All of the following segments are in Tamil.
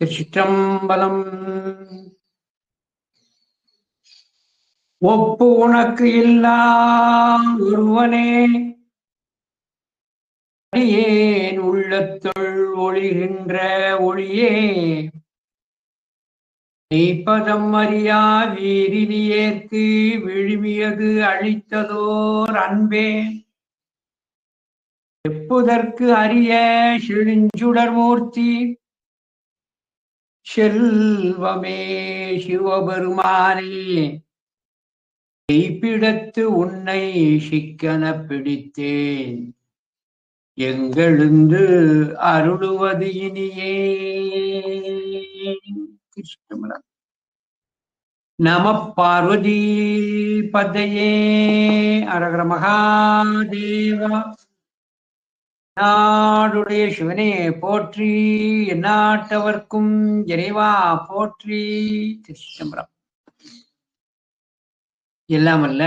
திருச்சிற்றம்பலம். ஒப்பு உனக்கு இல்லா ஒருவனே அடியேன் உள்ளத்துள் ஒளிகின்ற ஒளியே மெய்ப்பதம் அறியா வீரிலியேற்கு விழுமியது அழித்ததோர் அன்பே செப்புதற்கு அரிய செழுஞ்சுடர்மூர்த்தி செல்வமே சிவபெருமானே மெய்ப்பிடத்து உன்னை சிக்கன பிடித்தேன் எங்கெழுந்து அருளுவது இனியே. நம பார்வதி பதையே. அரகர மகாதேவா. நாடுடைய சிவனே போற்றி, எந்நாட்டவர்க்கும் இறைவா போற்றி. திருச்சிற்றம்பலம். எல்லாமல்ல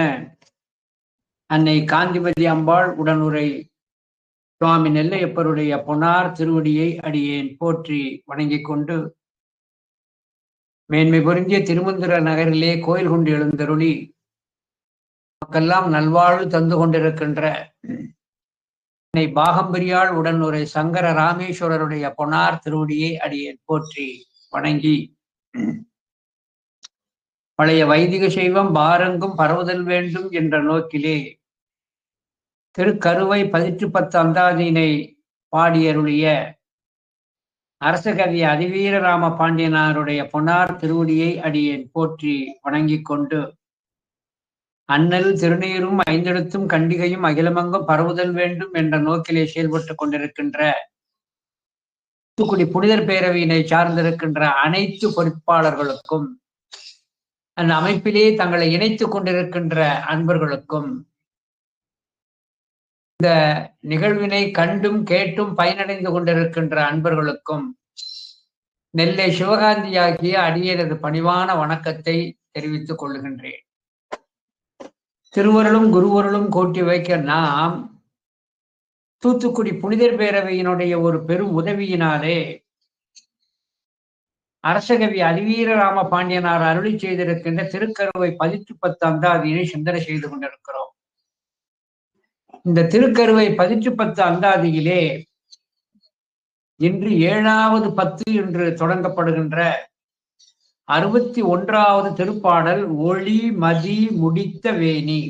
அன்னை காந்திமதி அம்பாள் உடனுரை சுவாமி நெல்லையப்பருடைய பொன்னார் திருவடியை அடியேன் போற்றி வணங்கிக் கொண்டு, மேன்மை பொருந்திய திருமந்திர நகரிலே கோயில் கொண்டு எழுந்தருளி நமக்கெல்லாம் நல்வாழ்வு தந்து கொண்டிருக்கின்ற அன்னை பாகம்பரியாள் உடனுரை சங்கர ராமேஸ்வரருடைய பொன்னார் திருவடியை அடியேன் போற்றி வணங்கி, பழைய வைதிக சைவம் பாரெங்கும் பரவுதல் வேண்டும் என்ற நோக்கிலே திருக்கருவை 18 அந்தாதியினை பாடியருளிய அரசகவி அதிவீரராம பாண்டியனாருடைய பொன்னார் திருவடியை அடியேன் போற்றி வணங்கிக் கொண்டு, அண்ணல் திருநீரும் 5 எழுத்தும் கண்டிகையும் அகிலமங்கும் பரவுதல் வேண்டும் என்ற நோக்கிலே செயல்பட்டுக் கொண்டிருக்கின்ற தூத்துக்குடி புனிதர் பேரவையினை சார்ந்திருக்கின்ற அனைத்து பொறுப்பாளர்களுக்கும், அந்த அமைப்பிலே தங்களை இணைத்துக் கொண்டிருக்கின்ற அன்பர்களுக்கும், இந்த நிகழ்வினை கண்டும் கேட்டும் பயனடைந்து கொண்டிருக்கின்ற அன்பர்களுக்கும் நெல்லை சிவகாந்தி ஆகிய அடியேனது பணிவான வணக்கத்தை தெரிவித்துக் கொள்ளுகின்றேன். திருவருளும் குருவருளும் கோட்டி வைக்க நாம் தூத்துக்குடி புனிதர் பேரவையினுடைய ஒரு பெரும் உதவியினாலே அரசகவி அதிவீரராம பாண்டியனார் அருளி செய்திருக்கின்ற திருக்கருவை 18 அந்தாதியினை சிந்தனை செய்து கொண்டிருக்கிறோம். இந்த திருக்கருவை 18 அந்தாதியிலே இன்று 7வது 10 என்று தொடங்கப்படுகின்ற 61வது திருப்பாடல் ஒளி மதி முடித்த வேணி.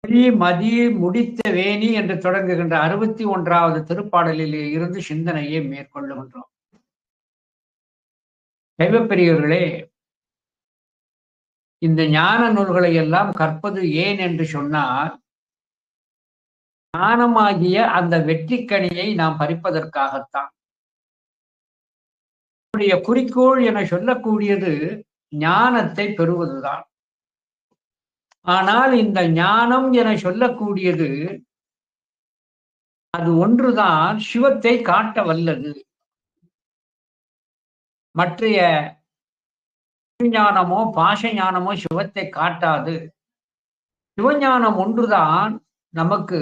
ஒளி மதி முடித்த வேணி என்று தொடங்குகின்ற 61வது திருப்பாடலிலே இருந்து சிந்தனையை மேற்கொள்ளுகின்றோம். சைவப்பெரியவர்களே, இந்த ஞான நூல்களை எல்லாம் கற்பது ஏன் என்று சொன்னால், ஞானமாகிய அந்த வெற்றிக்கனியை நாம் பறிப்பதற்காகத்தான். நம்முடைய குறிக்கோள் என சொல்லக்கூடியது ஞானத்தை பெறுவதுதான். ஆனால் இந்த ஞானம் என சொல்லக்கூடியது அது ஒன்றுதான் சிவத்தை காட்ட வல்லது. மற்றைய ஞானமோ பாச ஞானமோ சிவத்தை காட்டாது. சிவஞானம் ஒன்றுதான் நமக்கு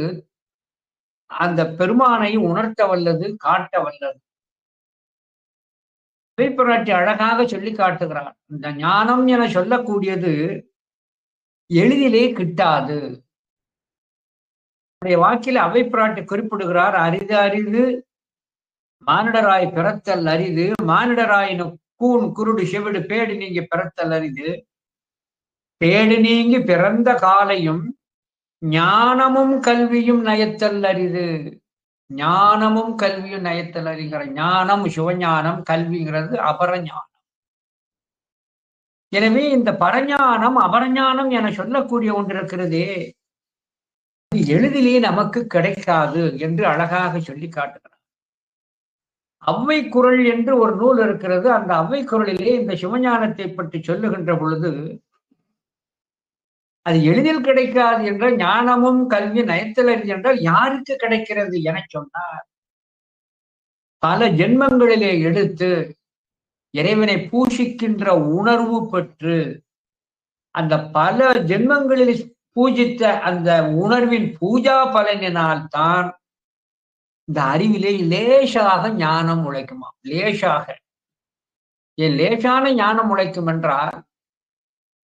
அந்த பெருமானை உணர்த்த வல்லது, காட்ட வல்லது. அவைப்பிராட்டி அழகாக சொல்லி காட்டுகிறார். இந்த ஞானம் என சொல்லக்கூடியது எளிதிலே கிட்டாது. வாக்கில் அவைப்பிராட்டி குறிப்பிடுகிறார், அரிது அரிது மானிடராய் பிறத்தல் அரிது, மானிடராயினு கூன் குருடு செவிடு பேடு நீங்கி பிறத்தல் அரிது, பேடு நீங்கி பிறந்த காலையும் ஞானமும் கல்வியும் நயத்தல் அரிது. ஞானமும் கல்வியும் நயத்தல் அறிகிற ஞானம் சிவஞானம், கல்விங்கிறது அபரஞானம். எனவே இந்த பரஞானம் அபரஞானம் என சொல்லக்கூடிய ஒன்று இருக்கிறதே, எளிதிலே நமக்கு கிடைக்காது என்று அழகாக சொல்லி காட்டுகிறார். அவ்வை குறள் என்று ஒரு நூல் இருக்கிறது. அந்த அவ்வை குறளிலே இந்த சிவஞானத்தை பற்றி சொல்லுகின்ற பொழுது, அது எளிதில் கிடைக்காது என்ற ஞானமும் கல்வி நயத்தல் அறிவு என்றால் யாருக்கு கிடைக்கிறது என சொன்னார், பல ஜென்மங்களிலே எடுத்து இறைவனை பூசிக்கின்ற உணர்வு பெற்று அந்த பல ஜென்மங்களில் பூஜித்த அந்த உணர்வின் பூஜா பலனினால் தான் இந்த அறிவிலே லேசாக ஞானம் உழைக்குமா? லேசாக. ஏன் லேசான ஞானம் உழைக்கும் என்றால்,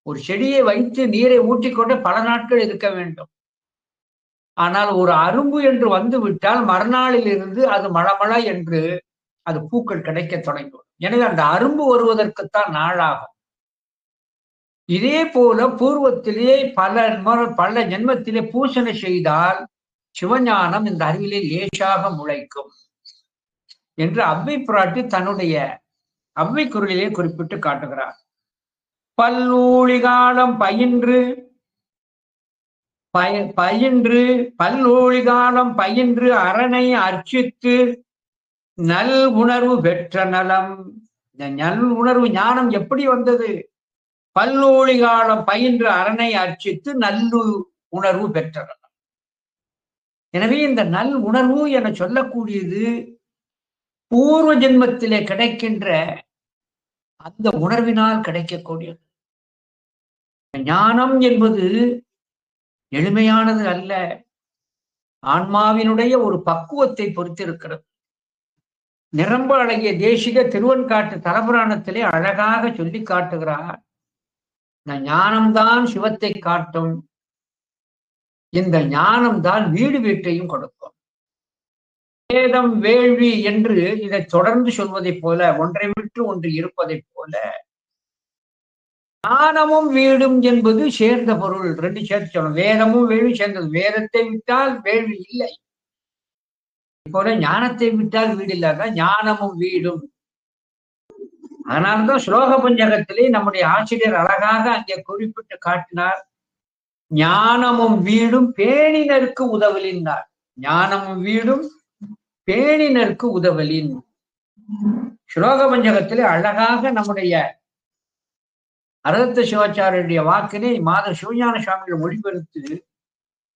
ஒரு செடியை வைத்து நீரை ஊற்றிக்கொண்டு பல நாட்கள் இருக்க வேண்டும். ஆனால் ஒரு அரும்பு என்று வந்து விட்டால் மறுநாளில் இருந்து அது மளமள என்று அது பூக்கள் கிடைக்க தொடங்கும். எனவே அந்த அரும்பு வருவதற்குத்தான் நாளாகும். இதே போல பூர்வத்திலே பல ஜென்மத்திலே பூசணை செய்தால் சிவஞானம் இந்த அறிவிலே லேசாக முளைக்கும் என்று அவ்வை பிராட்டி தன்னுடைய அவ்வை குரலிலே குறிப்பிட்டு காட்டுகிறார். பல்லூழி காலம் பல்லூழி காலம் பயின்று அரணை அர்ச்சித்து நல் உணர்வு பெற்ற நலம். இந்த நல் உணர்வு ஞானம் எப்படி வந்தது? பல்லூழி காலம் பயின்று அரணை அர்ச்சித்து நல்லு உணர்வு பெற்ற நலம். எனவே இந்த நல் உணர்வு என சொல்லக்கூடியது பூர்வ ஜென்மத்திலே கிடைக்கின்ற அந்த உணர்வினால் கிடைக்கக்கூடியது. ஞானம் என்பது எளிமையானது அல்ல. ஆன்மாவினுடைய ஒரு பக்குவத்தை பொறுத்திருக்கிறது. நிரம்ப அழகிய தேசிக திருவெண்காட்டு தலபுராணத்திலே அழகாக சொல்லி காட்டுகிறார். இந்த ஞானம்தான் சிவத்தை காட்டும். இந்த ஞானம்தான் வீடு வீட்டையும் கொடுக்கும். வேதம் வேள்வி என்று இதை தொடர்ந்து சொல்வதைப் போல, ஒன்றை விட்டு ஒன்று இருப்பதைப் போல, ஞானமும் வீடும் என்பது சேர்ந்த பொருள். ரெண்டு சேர்த்து சொல்லணும். வேதமும் வேள்வி சேர்ந்தது. வேதத்தை விட்டால் வேள்வி இல்லை. போல ஞானத்தை விட்டால் வீடு இல்லாத ஞானமும் வீடும். அதனால்தான் ஸ்லோக பஞ்சகத்திலே நம்முடைய ஆசிரியர் அழகாக அங்கே குறிப்பிட்டு காட்டினார். ஞானமும் வீடும் பேணினருக்கு உதவலினார். ஞானமும் வீடும் பேணினருக்கு உதவலின். ஸ்லோக பஞ்சகத்திலே அழகாக நம்முடைய அரதத்த சிவாச்சாரியருடைய வாக்கினை மாதர் சிவஞான சுவாமிகள் மொழிபெயர்த்து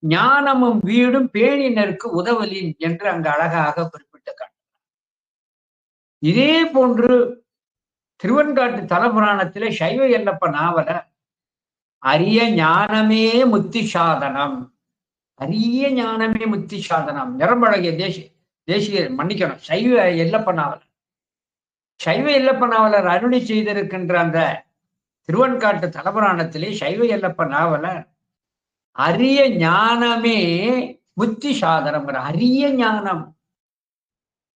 ஞானமும் வீடும் பேணினருக்கு உதவலின் என்று அங்கு அழகாக குறிப்பிட்டு காட்டினார். இதே போன்று திருவெண்காட்டு தலபுராணத்திலே சைவ எல்லப்ப நாவல அரிய ஞானமே முத்தி சாதனம், அரிய ஞானமே முத்தி சாதனம். நிரம்பழகிய தேசிய மன்னிக்கணும், சைவ எல்லப்ப நாவலர். சைவ எல்லப்ப நாவலர் அருளி செய்திருக்கின்ற அந்த திருவெண்காட்டு தலபுராணத்திலே சைவ எல்லப்ப நாவலர் அரிய ஞானமே முத்தி சாதனம். அரிய ஞானம்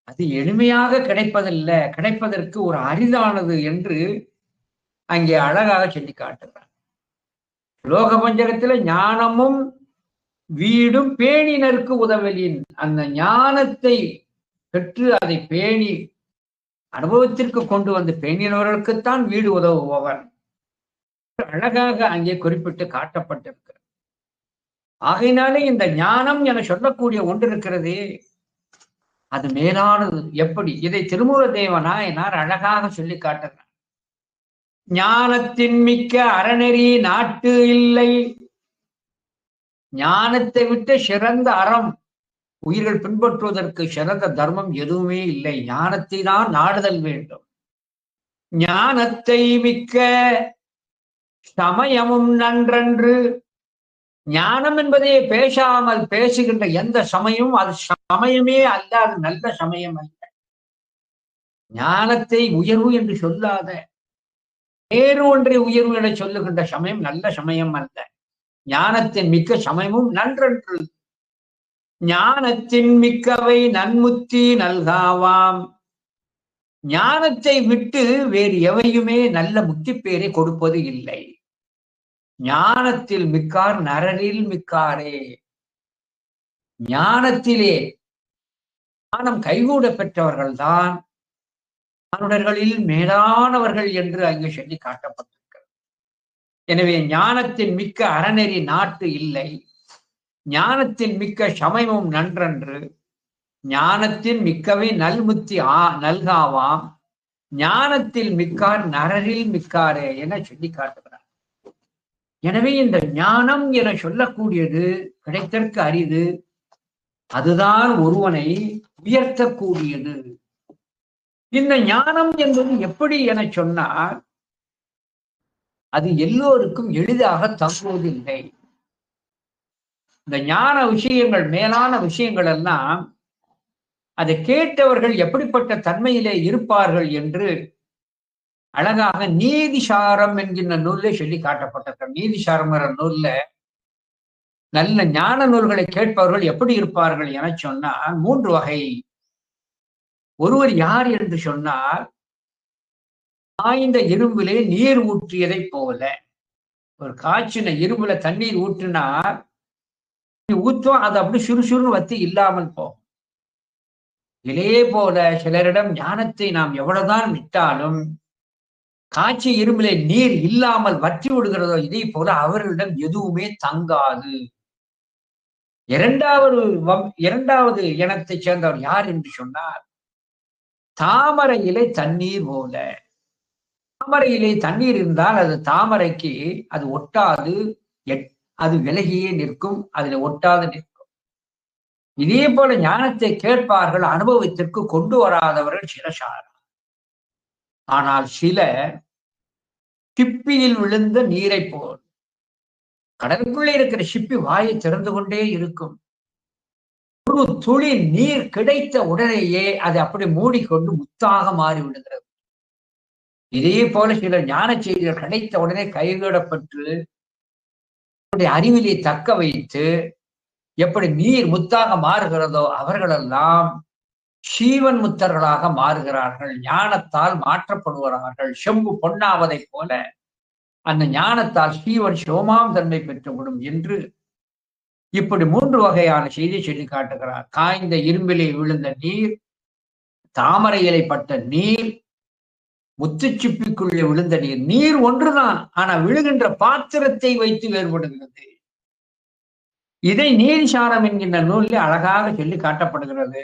அது எளிமையாக கிடைப்பதில்லை, கிடைப்பதற்கு ஒரு அரிதானது என்று அங்கே அழகாக சொல்லி காட்டுகிறார். லோக பஞ்சகத்துல ஞானமும் வீடும் பேணினருக்கு உதவலின். அந்த ஞானத்தை பெற்று அதை பேணி அனுபவத்திற்கு கொண்டு வந்து பேணினவர்களுக்குத்தான் வீடு உதவுபவன் அழகாக அங்கே குறிப்பிட்டு காட்டப்பட்டிருக்கிறது. ஆகையினாலே இந்த ஞானம் என சொல்லக்கூடிய ஒன்று இருக்கிறது, அது மேலானது. எப்படி? இதை திருமூல தேவநாயனார் அழகாக சொல்லி காட்டுகிறார். ஞானத்தின் மிக்க அறநெறி நாட்டு இல்லை. ஞானத்தை விட்டு சிறந்த அறம், உயிர்கள் பின்பற்றுவதற்கு சிறந்த தர்மம் எதுவுமே இல்லை. ஞானத்தை தான் நாடுதல் வேண்டும். ஞானத்தை மிக்க சமயமும் நன்றன்று. ஞானம் என்பதே பேசாமல் பேசுகின்ற எந்த சமயமும் அது சமயமே அல்ல, அது நல்ல சமயம் அல்ல. ஞானத்தை உயர்வு என்று சொல்லாத வேறு ஒன்றை உயர்வு என சொல்லுகின்ற சமயம் நல்ல சமயம் அல்ல. ஞானத்தின் மிக்க சமயமும் நன்றன்று. ஞானத்தின் மிக்கவை நன்முத்தி நல்காவாம். ஞானத்தை விட்டு வேறு எவையுமே நல்ல முத்தி பேரை கொடுப்பது இல்லை. ஞானத்தில் மிக்கார் நரரில் மிக்காரே. ஞானத்திலே ஞானம் கைகூட பெற்றவர்கள் தான் மானுடர்களில் மேலானவர்கள் என்று அங்கு சொல்லி காட்டப்பட்டிருக்கிறது. எனவே ஞானத்தின் மிக்க அறநெறி நாட்டு இல்லை. ஞானத்தின் மிக்க சமயமும் நன்றன்று. ஞானத்தின் மிக்கவை நல்முத்தி நல்காவாம். ஞானத்தில் மிக்கார் நரரில் மிக்காரே என சொல்லி காட்டுகிறார். எனவே இந்த ஞானம் என சொல்லக்கூடியது கிடைத்தற்கு அரிது. அதுதான் ஒருவனை உயர்த்தக்கூடியது. இந்த ஞானம் என்பது எப்படி என சொன்னால், அது எல்லோருக்கும் எளிதாக தங்குவதில்லை. இந்த ஞான விஷயங்கள், மேலான விஷயங்கள் எல்லாம் அதை கேட்டவர்கள் எப்படிப்பட்ட தன்மையிலே இருப்பார்கள் என்று அழகாக நீதிசாரம் என்கின்ற நூல்ல சொல்லி காட்டப்பட்டிருக்க. நீதிசாரம்ங்கிற நூல்ல நல்ல ஞான நூல்களை கேட்பவர்கள் எப்படி இருப்பார்கள் என சொன்னால் 3 வகை. ஒருவர் யார் என்று சொன்னால், காய்ந்த இரும்பிலே நீர் ஊற்றியதை போல. ஒரு காய்ச்சின இரும்புல தண்ணீர் ஊற்றினால் ஊற்றும், அது அப்படி சுறுசுறுன்னு வத்தி இல்லாமல் போகும். இதே போல சிலரிடம் ஞானத்தை நாம் எவ்வளவுதான் விட்டாலும் காய்ச்சி இரும்பிலே நீர் இல்லாமல் வற்றி விடுகிறதோ, இதே போல அவர்களிடம் எதுவுமே தங்காது. இரண்டாவது இனத்தை சேர்ந்தவர் யார் என்று சொன்னார், தாமரை இலை தண்ணீர் போல. தாமரை இலை தண்ணீர் இருந்தால் அது தாமரைக்கு அது ஒட்டாது, அது விலகியே நிற்கும், அதுல ஒட்டாது நிற்கும். இதே போல ஞானத்தை கேட்பார்கள், அனுபவத்திற்கு கொண்டு வராதவர்கள் சில சாரா. ஆனால் சில சிப்பியில் விழுந்த நீரை போல், கடலுக்குள்ளே இருக்கிற சிப்பி வாயை திறந்து கொண்டே இருக்கும். ஒரு துளி நீர் கிடைத்த உடனேயே அதை அப்படி மூடிக்கொண்டு முத்தாக மாறி விடுகிறது. இதே போல சில ஞான செய்திகள் கிடைத்த உடனே கைவிடப்பட்டு அறிவிலை தக்க வைத்து எப்படி நீர் முத்தாக மாறுகிறதோ அவர்களெல்லாம் சீவன் முத்தர்களாக மாறுகிறார்கள், ஞானத்தால் மாற்றப்படுகிறார்கள். செம்பு பொன்னாவதை போல அந்த ஞானத்தால் சீவன் சிவமாம் தன்மை பெற்றுவிடும் என்று இப்படி 3 வகையான செய்தி சொல்லி காட்டுகிறார். காய்ந்த இரும்பிலே விழுந்த நீர், தாமரை இலை பட்ட நீர், முத்துச்சிப்பிக்குள்ளே விழுந்த நீர். நீர் ஒன்றுதான், ஆனா விழுகின்ற பாத்திரத்தை வைத்து வேறுபடுகிறது. இதை நீதிசாரம் என்கின்ற நூலில் அழகாக சொல்லி காட்டப்படுகிறது.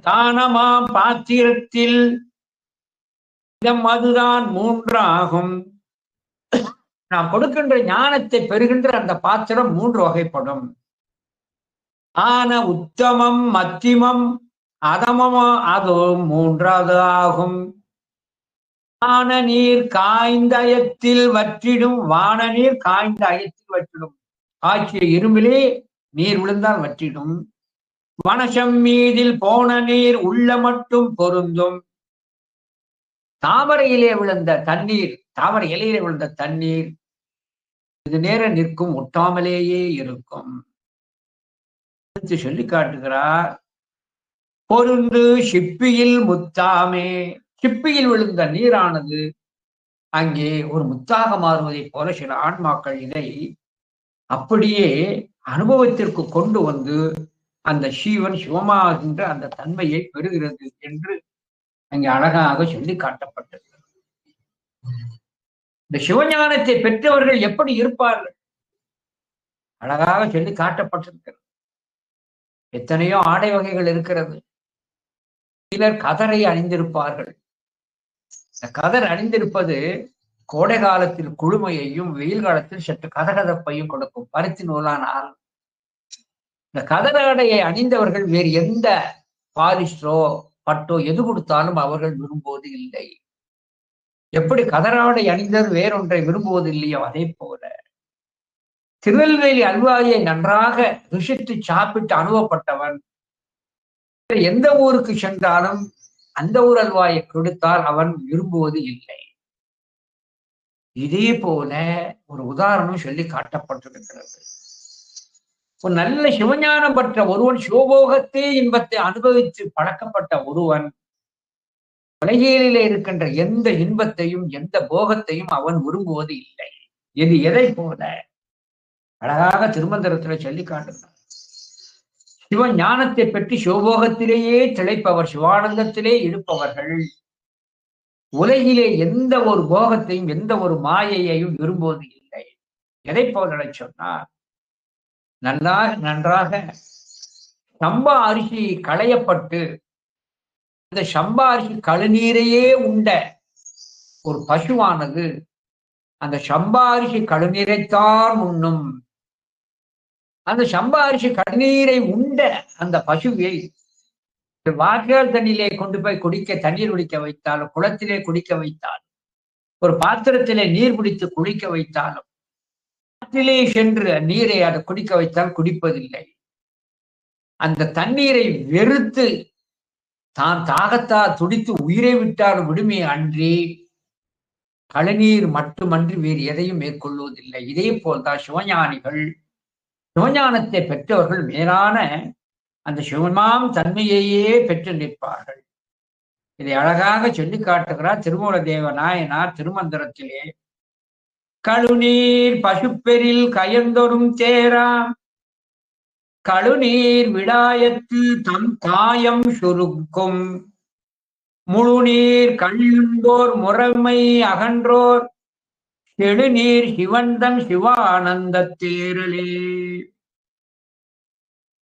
தானமாம் பாத்திரத்தில் அதுதான் 3 ஆகும். நாம் கொடுக்கின்ற ஞானத்தை பெறுகின்ற அந்த பாத்திரம் 3 வகைப்படும். ஆன உத்தமம், மத்தியமம், அதமமா, அது 3வது ஆகும். வான நீர் காய்ந்த அயத்தில் வற்றிடும். வான நீர் காய்ந்த அயத்தில் வற்றிடும். ஆட்சிய இரும்பிலே நீர் விழுந்தால் வற்றிடும். வனசம் மீதில் போன நீர் உள்ள மட்டும் பொருந்தும். தாமரையிலே விழுந்த தண்ணீர், தாமரை இலையிலே விழுந்த தண்ணீர் இது நேரம் நிற்கும், ஒட்டாமலேயே இருக்கும். சொல்லி காட்டுகிறார். பொருந்து சிப்பியில் முத்தாமே. சிப்பியில் விழுந்த நீரானது அங்கே ஒரு முத்தாக மாறுவதை போல சில ஆன்மாக்கள் இதை அப்படியே அனுபவத்திற்கு கொண்டு வந்து அந்த சீவன் சிவமாகின்ற அந்த தன்மையை பெறுகிறது என்று அங்கே அழகாக சொல்லி காட்டப்பட்டது. இந்த சிவஞானத்தை பெற்றவர்கள் எப்படி இருப்பார்கள் அழகாக சொல்லி காட்டப்பட்டிருக்கிறது. எத்தனையோ ஆடை வகைகள் இருக்கிறது. சிலர் கதரை அணிந்திருப்பார்கள். இந்த கதர் அணிந்திருப்பது கோடை காலத்தில் குளுமையையும் வெயில் காலத்தில் சற்று கதகதப்பையும் கொடுக்கும். பருத்தி நூலானால் இந்த கதர் ஆடையை அணிந்தவர்கள் வேறு எந்த பாலிஸ்டரோ பட்டோ எது கொடுத்தாலும் அவர்கள் விரும்புவது இல்லை. எப்படி கதராடை அணிந்தவர் வேறொன்றை விரும்புவது இல்லையோ அதே போல திருநெல்வேலி அல்வாயை நன்றாக ருசித்து சாப்பிட்டு அனுபவப்பட்டவன் எந்த ஊருக்கு சென்றாலும் அந்த ஊர் அல்வாயை கொடுத்தால் அவன் விரும்புவது இல்லை. இதே போல ஒரு உதாரணம் சொல்லி காட்டப்பட்டிருக்கிறது. ஒரு நல்ல சிவஞானம் பெற்ற ஒருவன், சிவபோகத்தே இன்பத்தை அனுபவித்து பழக்கப்பட்ட ஒருவன் உலகிலே இருக்கின்ற எந்த இன்பத்தையும் எந்த போகத்தையும் அவன் விரும்புவது இல்லை. இது எதை போல அழகாக திருமந்திரத்துல சொல்லி காட்டுகிறார். சிவ ஞானத்தை பற்றி சிவபோகத்திலேயே திளைப்பவர், சிவானந்தத்திலே இருப்பவர்கள் உலகிலே எந்த ஒரு போகத்தையும் எந்த ஒரு மாயையையும் விரும்புவது இல்லை. எதை போல சொன்னார், நன்றாக சம்பா அரிசி களையப்பட்டு அந்த சம்பா அரிசி கழுநீரையே உண்ட ஒரு பசுவானது அந்த சம்பா அரிசி கழுநீரைத்தான் உண்ணும். அந்த சம்பா அரிசி கழுநீரை உண்ட அந்த பசுவை வாய்க்கால் தண்ணியிலே கொண்டு போய் தண்ணீர் குடிக்க வைத்தாலும், குளத்திலே குடிக்க வைத்தாலும், ஒரு பாத்திரத்திலே நீர் குடித்து குளிக்க வைத்தாலும், காற்றிலே சென்று நீரை அதை குடிக்க வைத்தால் குடிப்பதில்லை. அந்த தண்ணீரை வெறுத்து தான் தாகத்தால் துடித்து உயிரை விட்டால் விடுமே அன்றி கழுநீர் மட்டுமன்றி வேறு எதையும் மேற்கொள்வதில்லை. இதே போல்தான் சிவஞானிகள், சிவஞானத்தை பெற்றவர்கள் மேலான அந்த சிவமாம் தன்மையையே பெற்று நிற்பார்கள். இதை அழகாக சொல்லி காட்டுகிறார் திருமூல தேவ நாயனார் திருமந்திரத்திலே. கழுநீர் பசுப்பெரில் கயந்தொரும் தேராம் கழுநீர் விடாயத்து தம் காயம் சுருக்கும் முழுநீர் கள்ளுண்டோர் முறைமை அகன்றோர் செழுநீர் சிவந்தன் சிவானந்த தேரலே.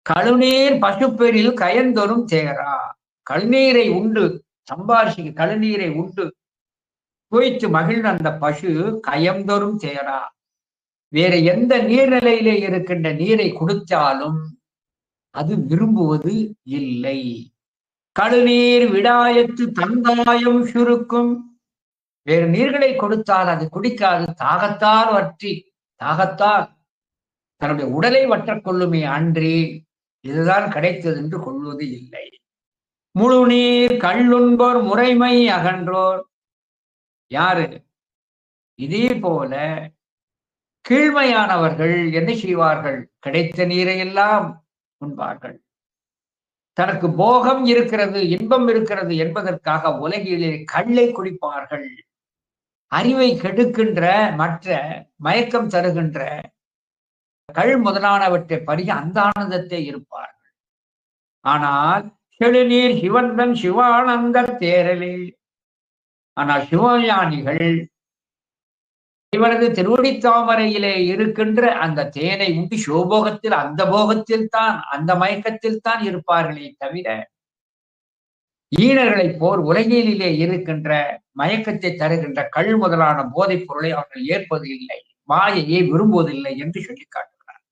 கழுநீர் பசுப்பெரில் கயந்தொரும் தேரா. கழுநீரை உண்டு சம்பாரிச்சு கழுநீரை உண்டு குவைத்து மகிழ்ந்த அந்த பசு கயந்தொரும் தேரா. வேற எந்த நீர்நிலையிலே இருக்கின்ற நீரை கொடுத்தாலும் அது விரும்புவது இல்லை. கழுநீர் விடாயத்து தங்காயம் சுருக்கும். வேறு நீர்களை கொடுத்தால் அது குடிக்காது. தாகத்தால் வற்றி தாகத்தால் தன்னுடைய உடலை வற்றக் கொள்ளுமே அன்றி இதுதான் கிடைத்தது என்று கொள்வது இல்லை. முழு நீர் கள்ளுண்போர் முறைமை அகன்றோர். யாரு? இதே போல கீழ்மையானவர்கள் என்ன செய்வார்கள்? கிடைத்த நீரை எல்லாம் உண்பார்கள். தனக்கு போகம் இருக்கிறது, இன்பம் இருக்கிறது என்பதற்காக உலகிலே கள்ளை குடிப்பார்கள். அறிவை கெடுக்கின்ற மற்ற மயக்கம் தருகின்ற கள் முதலானவற்றை பருகி அந்த ஆனந்தத்தை இருப்பார்கள். ஆனால் செழுநீர் சிவந்தன் சிவானந்த தேரலே. ஆனால் சிவஞானிகள் இவரது திருவடி தாமரையிலே இருக்கின்ற அந்த தேனை உண்டு சிவபோகத்தில் அந்த போகத்தில் தான் அந்த மயக்கத்தில் தான் இருப்பார்களே தவிர ஈனர்களை போர் உலகிலே இருக்கின்ற மயக்கத்தை தருகின்ற கள் முதலான போதைப் பொருளை அவர்கள் ஏற்பது இல்லை, மாயையை விரும்புவதில்லை என்று சொல்லி காட்டுகிறார்.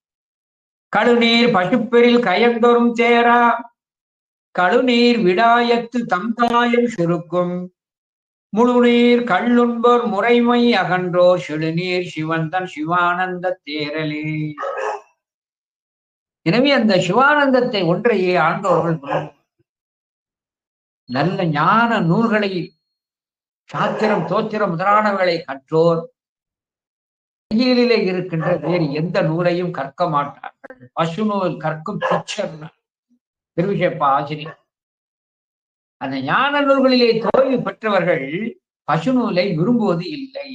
கழுநீர் பசுப்பெரில் கயந்தொரும் தேரா கழுநீர் விடாயத்து தம்தாயம் சுருக்கும் முழுநீர் கள்ளுண்போர் முறைமை அகன்றோர் செழுநீர் சிவந்தன் சிவானந்த தேரலே. எனவே அந்த சிவானந்தத்தை ஒன்றையே ஆண்டோர்கள் நல்ல ஞான நூல்களை சாத்திரம் தோத்திரம் முதலானவர்களை கற்றோர் கையிலே இருக்கின்ற வேறு எந்த நூலையும் கற்க மாட்டார்கள். பசு நூல் கற்கும் பிச்சர் திருவிசேப்பா ஆசிரியர். அந்த ஞான நூல்களிலே தோல்வி பெற்றவர்கள் பசு நூலை விரும்புவது இல்லை.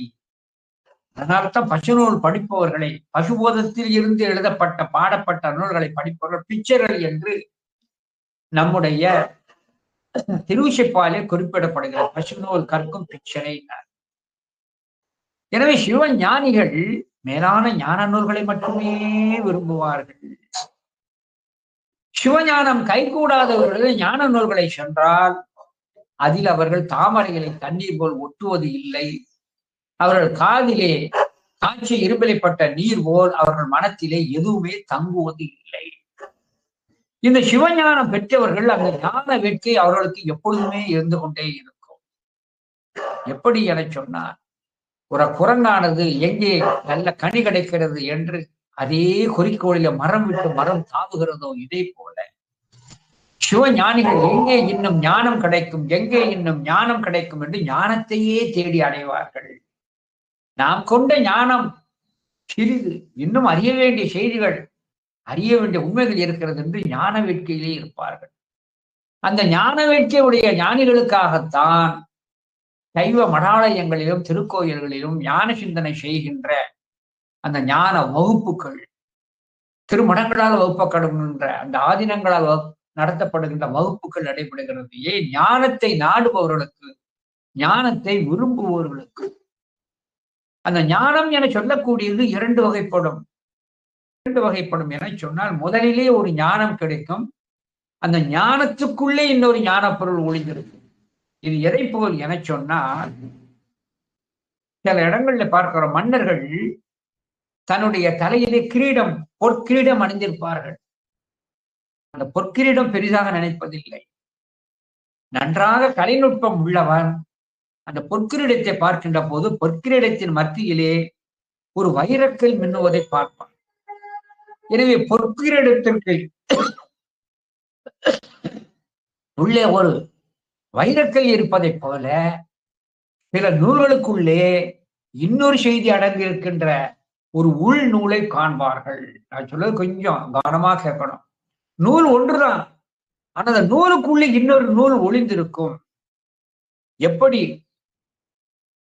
அதனால்தான் பசு நூல் படிப்பவர்களை, பசுபோதத்தில் இருந்து எழுதப்பட்ட பாடப்பட்ட நூல்களை படிப்பவர்கள் பிச்சர்கள் என்று நம்முடைய திருவிசைப்பாலே குறிப்பிடப்படுகிறது. பசு நூல் கற்கும் பிச்சரை. எனவே சிவ ஞானிகள் மேலான ஞான நூல்களை மட்டுமே விரும்புவார்கள். சிவஞானம் கைகூடாதவர்கள் ஞான நூல்களை சென்றால் அதில் அவர்கள் தாமரைகளை தண்ணீர் போல் ஒட்டுவது இல்லை. அவர்கள் காதிலே காட்சி இரும்பலைப்பட்ட நீர் போல் அவர்கள் மனத்திலே எதுவுமே தங்குவது இல்லை. இந்த சிவஞானம் பெற்றவர்கள் அந்த ஞான வேட்கை அவர்களுக்கு எப்பொழுதுமே இருந்து கொண்டே இருக்கும். எப்படி என சொன்னார், ஒரு குரங்கானது எங்கே நல்ல கனி கிடைக்கிறது என்று அதே குறிக்கோளில மரம் விட்டு மரம் தாவுகிறதோ இதே போல சிவஞானிகள் எங்கே இன்னும் ஞானம் கிடைக்கும், எங்கே இன்னும் ஞானம் கிடைக்கும் என்று ஞானத்தையே தேடி அடைவார்கள். நாம் கொண்ட ஞானம் சிறிது, இன்னும் அறிய வேண்டிய செய்திகள், அறிய வேண்டிய உண்மைகள் இருக்கிறது என்று ஞான வேட்கையிலே இருப்பார்கள். அந்த ஞான வேட்கையுடைய ஞானிகளுக்காகத்தான் சைவ மடாலயங்களிலும் திருக்கோயில்களிலும் ஞான சிந்தனை செய்கின்ற அந்த ஞான வகுப்புகள், திருமணங்களால் வகுப்பப்படுகின்ற அந்த ஆதீனங்களால் நடத்தப்படுகின்ற வகுப்புகள் நடைபெறுகிறது. ஏன்? ஞானத்தை நாடுபவர்களுக்கு, ஞானத்தை விரும்புபவர்களுக்கு. அந்த ஞானம் என சொல்லக்கூடியது இரண்டு வகைப்படும் என சொன்னால், முதலிலே ஒரு ஞானம் கிடைக்கும், அந்த ஞானத்துக்குள்ளே இன்னொரு ஞான பொருள் ஒளிந்திருக்கும். இது எதை போல் என சொன்னால், சில இடங்கள்ல பார்க்கிற மன்னர்கள் தன்னுடைய தலையிலே கிரீடம், பொற்கிரீடம் அணிந்திருப்பார்கள். அந்த பொற்கிரீடம் பெரிதாக நினைப்பதில்லை. நன்றாக கலைநுட்பம் உள்ளவன் அந்த பொற்கிரீடத்தை பார்க்கின்ற போது பொற்கிரீடத்தின் மத்தியிலே ஒரு வைரக்கல் மின்னுவதை பார்ப்பான். எனவே பொற்கிரீடத்திற்கு உள்ளே ஒரு வைரக்கல் இருப்பதைப் போல சில நூல்களுக்குள்ளே இன்னொரு செய்தி அடங்கி இருக்கின்ற ஒரு உள் நூலை காண்பார்கள். நான் சொல்றது கொஞ்சம் கவனமா கேட்கணும். நூல் ஒன்றுதான், ஆனா அந்த நூலுக்குள்ளே இன்னொரு நூல் ஒளிந்திருக்கும். எப்படி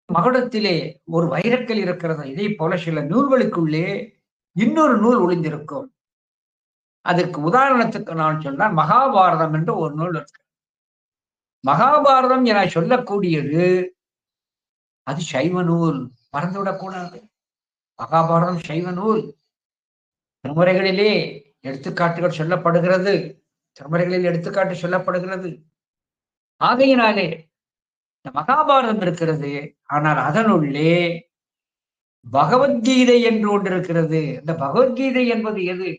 மகுடத்திலே ஒரு வைரக்கல் இருக்கிறது, இதே போல சில நூல்களுக்குள்ளே இன்னொரு நூல் ஒளிந்திருக்கும். அதற்கு உதாரணத்துக்கு நான் சொன்னால் மகாபாரதம் என்று ஒரு நூல் இருக்கு. மகாபாரதம் என சொல்லக்கூடியது அது சைவ நூல், மறந்துவிடக்கூடாது. மகாபாரதம் சைவ நூல். திருமுறைகளிலே எடுத்துக்காட்டுகள் சொல்லப்படுகிறது, திருமுறைகளில் எடுத்துக்காட்டு சொல்லப்படுகிறது. ஆகையினாலே இந்த மகாபாரதம் இருக்கிறது, ஆனால் அதனுள்ளே பகவத்கீதை என்று ஒன்று இருக்கிறது. இந்த பகவத்கீதை என்பது எது?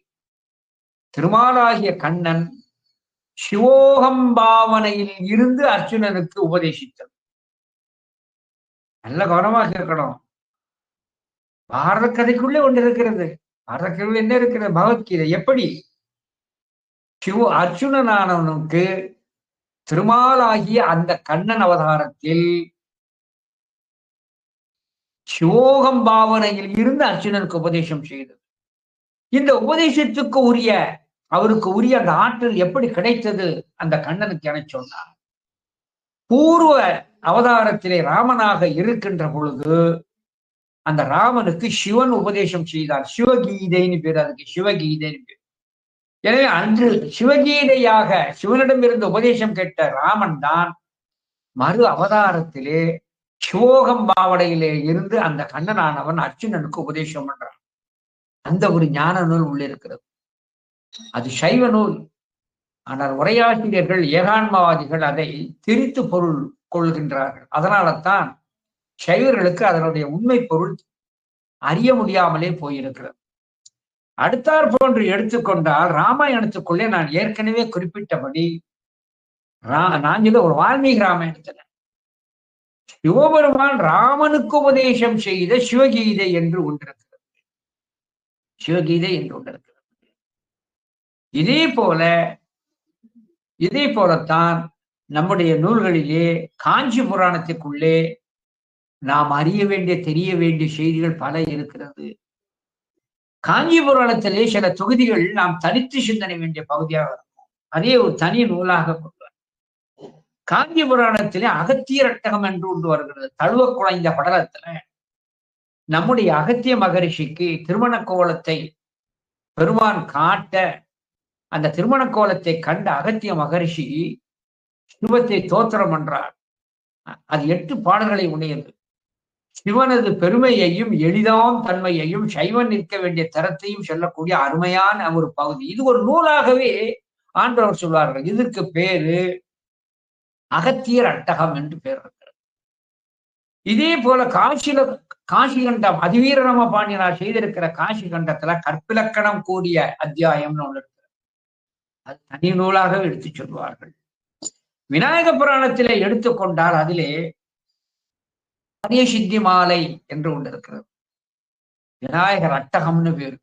திருமாலாகிய கண்ணன் சிவோகம் பாவனையில் இருந்து அர்ஜுனனுக்கு உபதேசித்தது. நல்ல கவனமா கேட்கணும். பாரத கதைக்குள்ளே ஒன்று இருக்கிறது. பாரத கதைக்குள்ள என்ன இருக்கிறது? பகவத்கீதை. எப்படி அர்ஜுனனானவனுக்கு திருமாலாகிய அந்த கண்ணன் அவதாரத்தில் சிவோகம் பாவனையில் இருந்து அர்ஜுனனுக்கு உபதேசம் செய்தது. இந்த உபதேசத்துக்கு உரிய அவருக்கு உரிய அந்த ஆற்றல் எப்படி கிடைத்தது அந்த கண்ணனுக்கு என சொன்னார். பூர்வ அவதாரத்திலே ராமனாக இருக்கின்ற பொழுது அந்த ராமனுக்கு சிவன் உபதேசம் செய்தார். சிவகீதைன்னு பேர், அதுக்கு சிவகீதைன்னு பேர். எனவே அன்று சிவகீதையாக சிவனிடம் இருந்து உபதேசம் கேட்ட ராமன் தான் மறு அவதாரத்திலே சிவோகம் பாவனையிலே இருந்து அந்த கண்ணனானவன் அர்ஜுனனுக்கு உபதேசம் பண்றான். அந்த ஒரு ஞான நூல் உள்ள இருக்கிறது. அது சைவ நூல். ஆனால் உரையாசிரியர்கள் ஏகான்மவாதிகள் அதை திரித்து பொருள் கொள்கின்றார்கள். அதனால தான் சைவர்களுக்கு அதனுடைய உண்மை பொருள் அறிய முடியாமலே போயிருக்கிறது. அடுத்தாற் போன்று எடுத்துக்கொண்டால் ராமாயணத்துக்குள்ளே நான் ஏற்கனவே குறிப்பிட்டபடி நான் இது ஒரு வால்மீகி ராமாயணத்துல சிவபெருமான் ராமனுக்கு உபதேசம் செய்த சிவகீதை என்று ஒன்றிருக்கிறது. சிவகீதை என்று ஒன்றிருக்கிறது. இதே போலத்தான் நம்முடைய நூல்களிலே காஞ்சி புராணத்திற்குள்ளே நாம் அறிய வேண்டிய தெரிய வேண்டிய செய்திகள் பல இருக்கிறது. காஞ்சி புராணத்திலே சில தொகுதிகள் நாம் தனித்து சிந்தனை வேண்டிய பகுதியாக இருக்கும். அதே ஒரு தனி நூலாக கொள்வார். காஞ்சி புராணத்திலே அகத்தியர் அட்டகம் என்று ஒன்று வருகிறது. தழுவ குழைந்த படலத்துல நம்முடைய அகத்திய மகரிஷிக்கு திருமண கோலத்தை பெருமான் காட்ட, அந்த திருமண கோலத்தை கண்ட அகத்திய மகரிஷி சிவத்தை தோத்திரம் என்றார். அது 8 பாடல்களை உடையது. சிவனது பெருமையையும் எளிதாம் தன்மையையும் சைவன் நிற்க வேண்டிய தரத்தையும் சொல்லக்கூடிய அருமையான ஒரு பகுதி. இது ஒரு நூலாகவே ஆண்டவர் சொல்வார்கள். இதற்கு பேரு அகத்தியர் அட்டகம் என்று பேர் இருக்கிறது. இதே போல காசி கண்டம் அதிவீரராம பாண்டியனார் செய்திருக்கிற காசி கண்டத்துல கற்பிலக்கணம் கூடிய அத்தியாயம்னு ஒன்று இருக்கிறது. அது தனி நூலாக எடுத்து சொல்வார்கள். விநாயக புராணத்திலே எடுத்துக்கொண்டால் அதிலே காரிய சித்தி மாலை என்று ஒன்று இருக்கிறது. விநாயகர் அட்டகம்னு பேரு.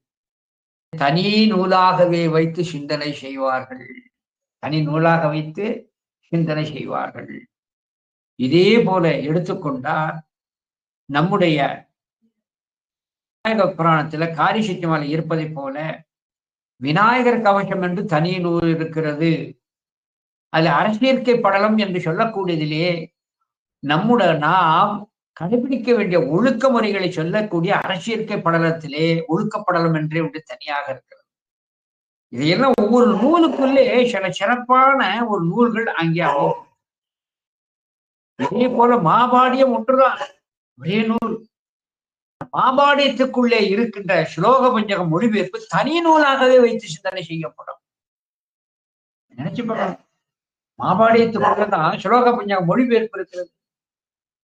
தனி நூலாகவே வைத்து சிந்தனை செய்வார்கள். தனி நூலாக வைத்து சிந்தனை செய்வார்கள். இதே போல எடுத்துக்கொண்டால் நம்முடைய விநாயக புராணத்துல காரிய சித்தி மாலை இருப்பதை போல விநாயகர் கவசம் என்று தனி நூல் இருக்கிறது. அது அரசியற்கை படலம் என்று சொல்லக்கூடியதிலே நாம் கடைபிடிக்க வேண்டிய ஒழுக்க முறைகளை சொல்லக்கூடிய அரசியற்கை படலத்திலே ஒழுக்கப்படலம் என்றே ஒன்று தனியாக இருக்கிறது. இதையெல்லாம் ஒவ்வொரு நூலுக்குள்ளே சில சிறப்பான ஒரு நூல்கள் அங்கே ஆகும். இதே போல மாபாடியம் ஒன்றுதான், ஒரே நூல். மாபாடியத்துக்குள்ளே இருக்கின்ற ஸ்லோக பஞ்சகம் மொழிபெயர்ப்பு தனி நூலாகவே வைத்து சிந்தனை செய்யப்படும். நினைச்சு பாருங்க, மாபாடியத்துக்குள்ளதான் ஸ்லோக பஞ்சகம் மொழிபெயர்ப்பு இருக்கிறது.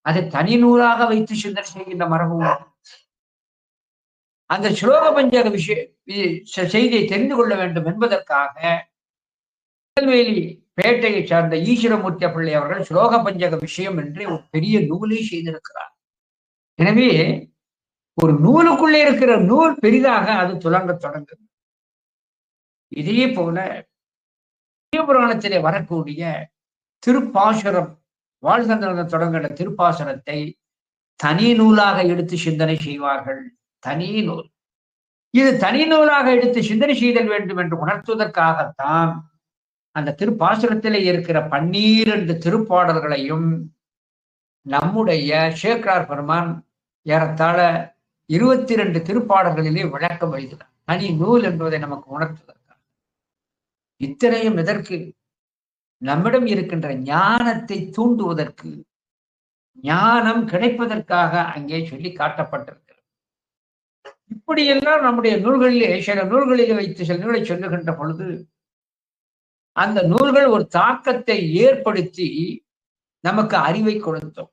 அதை தனி நூலாக வைத்து சிந்தனை செய்கின்ற மரபு. அந்த ஸ்லோக பஞ்சக செய்தியை தெரிந்து கொள்ள வேண்டும் என்பதற்காக திருநெல்வேலி பேட்டையை சார்ந்த ஈஸ்வரமூர்த்தி பிள்ளை அவர்கள் ஸ்லோக பஞ்சக விஷயம் என்று ஒரு பெரிய நூலை செய்திருக்கிறார். எனவே ஒரு நூலுக்குள்ளே இருக்கிற நூல் பெரிதாக அது துலங்க தொடங்குது. இதே போல புராணத்திலே வரக்கூடிய திருப்பாசுரம், வாழ்கின்ற தொடங்கிற திருப்பாசுரத்தை தனி நூலாக எடுத்து சிந்தனை செய்வார்கள். தனி நூல். இது தனி நூலாக எடுத்து சிந்தனை செய்தல் வேண்டும் என்று உணர்த்துவதற்காகத்தான் அந்த திருப்பாசுரத்திலே இருக்கிற 12 திருப்பாடல்களையும் நம்முடைய சேக்கிழார் பெருமான் ஏறத்தாழ 22 திருப்பாடல்களிலே விளக்கம் எழுதினார். தனி நூல் என்பதை நமக்கு உணர்த்துவதற்காக. இத்தனையும் எதற்கு? நம்மிடம் இருக்கின்ற ஞானத்தை தூண்டுவதற்கு, ஞானம் கிடைப்பதற்காக அங்கே சொல்லி காட்டப்பட்டிருக்கிறது. இப்படியெல்லாம் நம்முடைய நூல்களிலே, சில நூல்களிலே வைத்து சில நூலை சொல்லுகின்ற பொழுது அந்த நூல்கள் ஒரு தாக்கத்தை ஏற்படுத்தி நமக்கு அறிவை கொடுத்தோம்.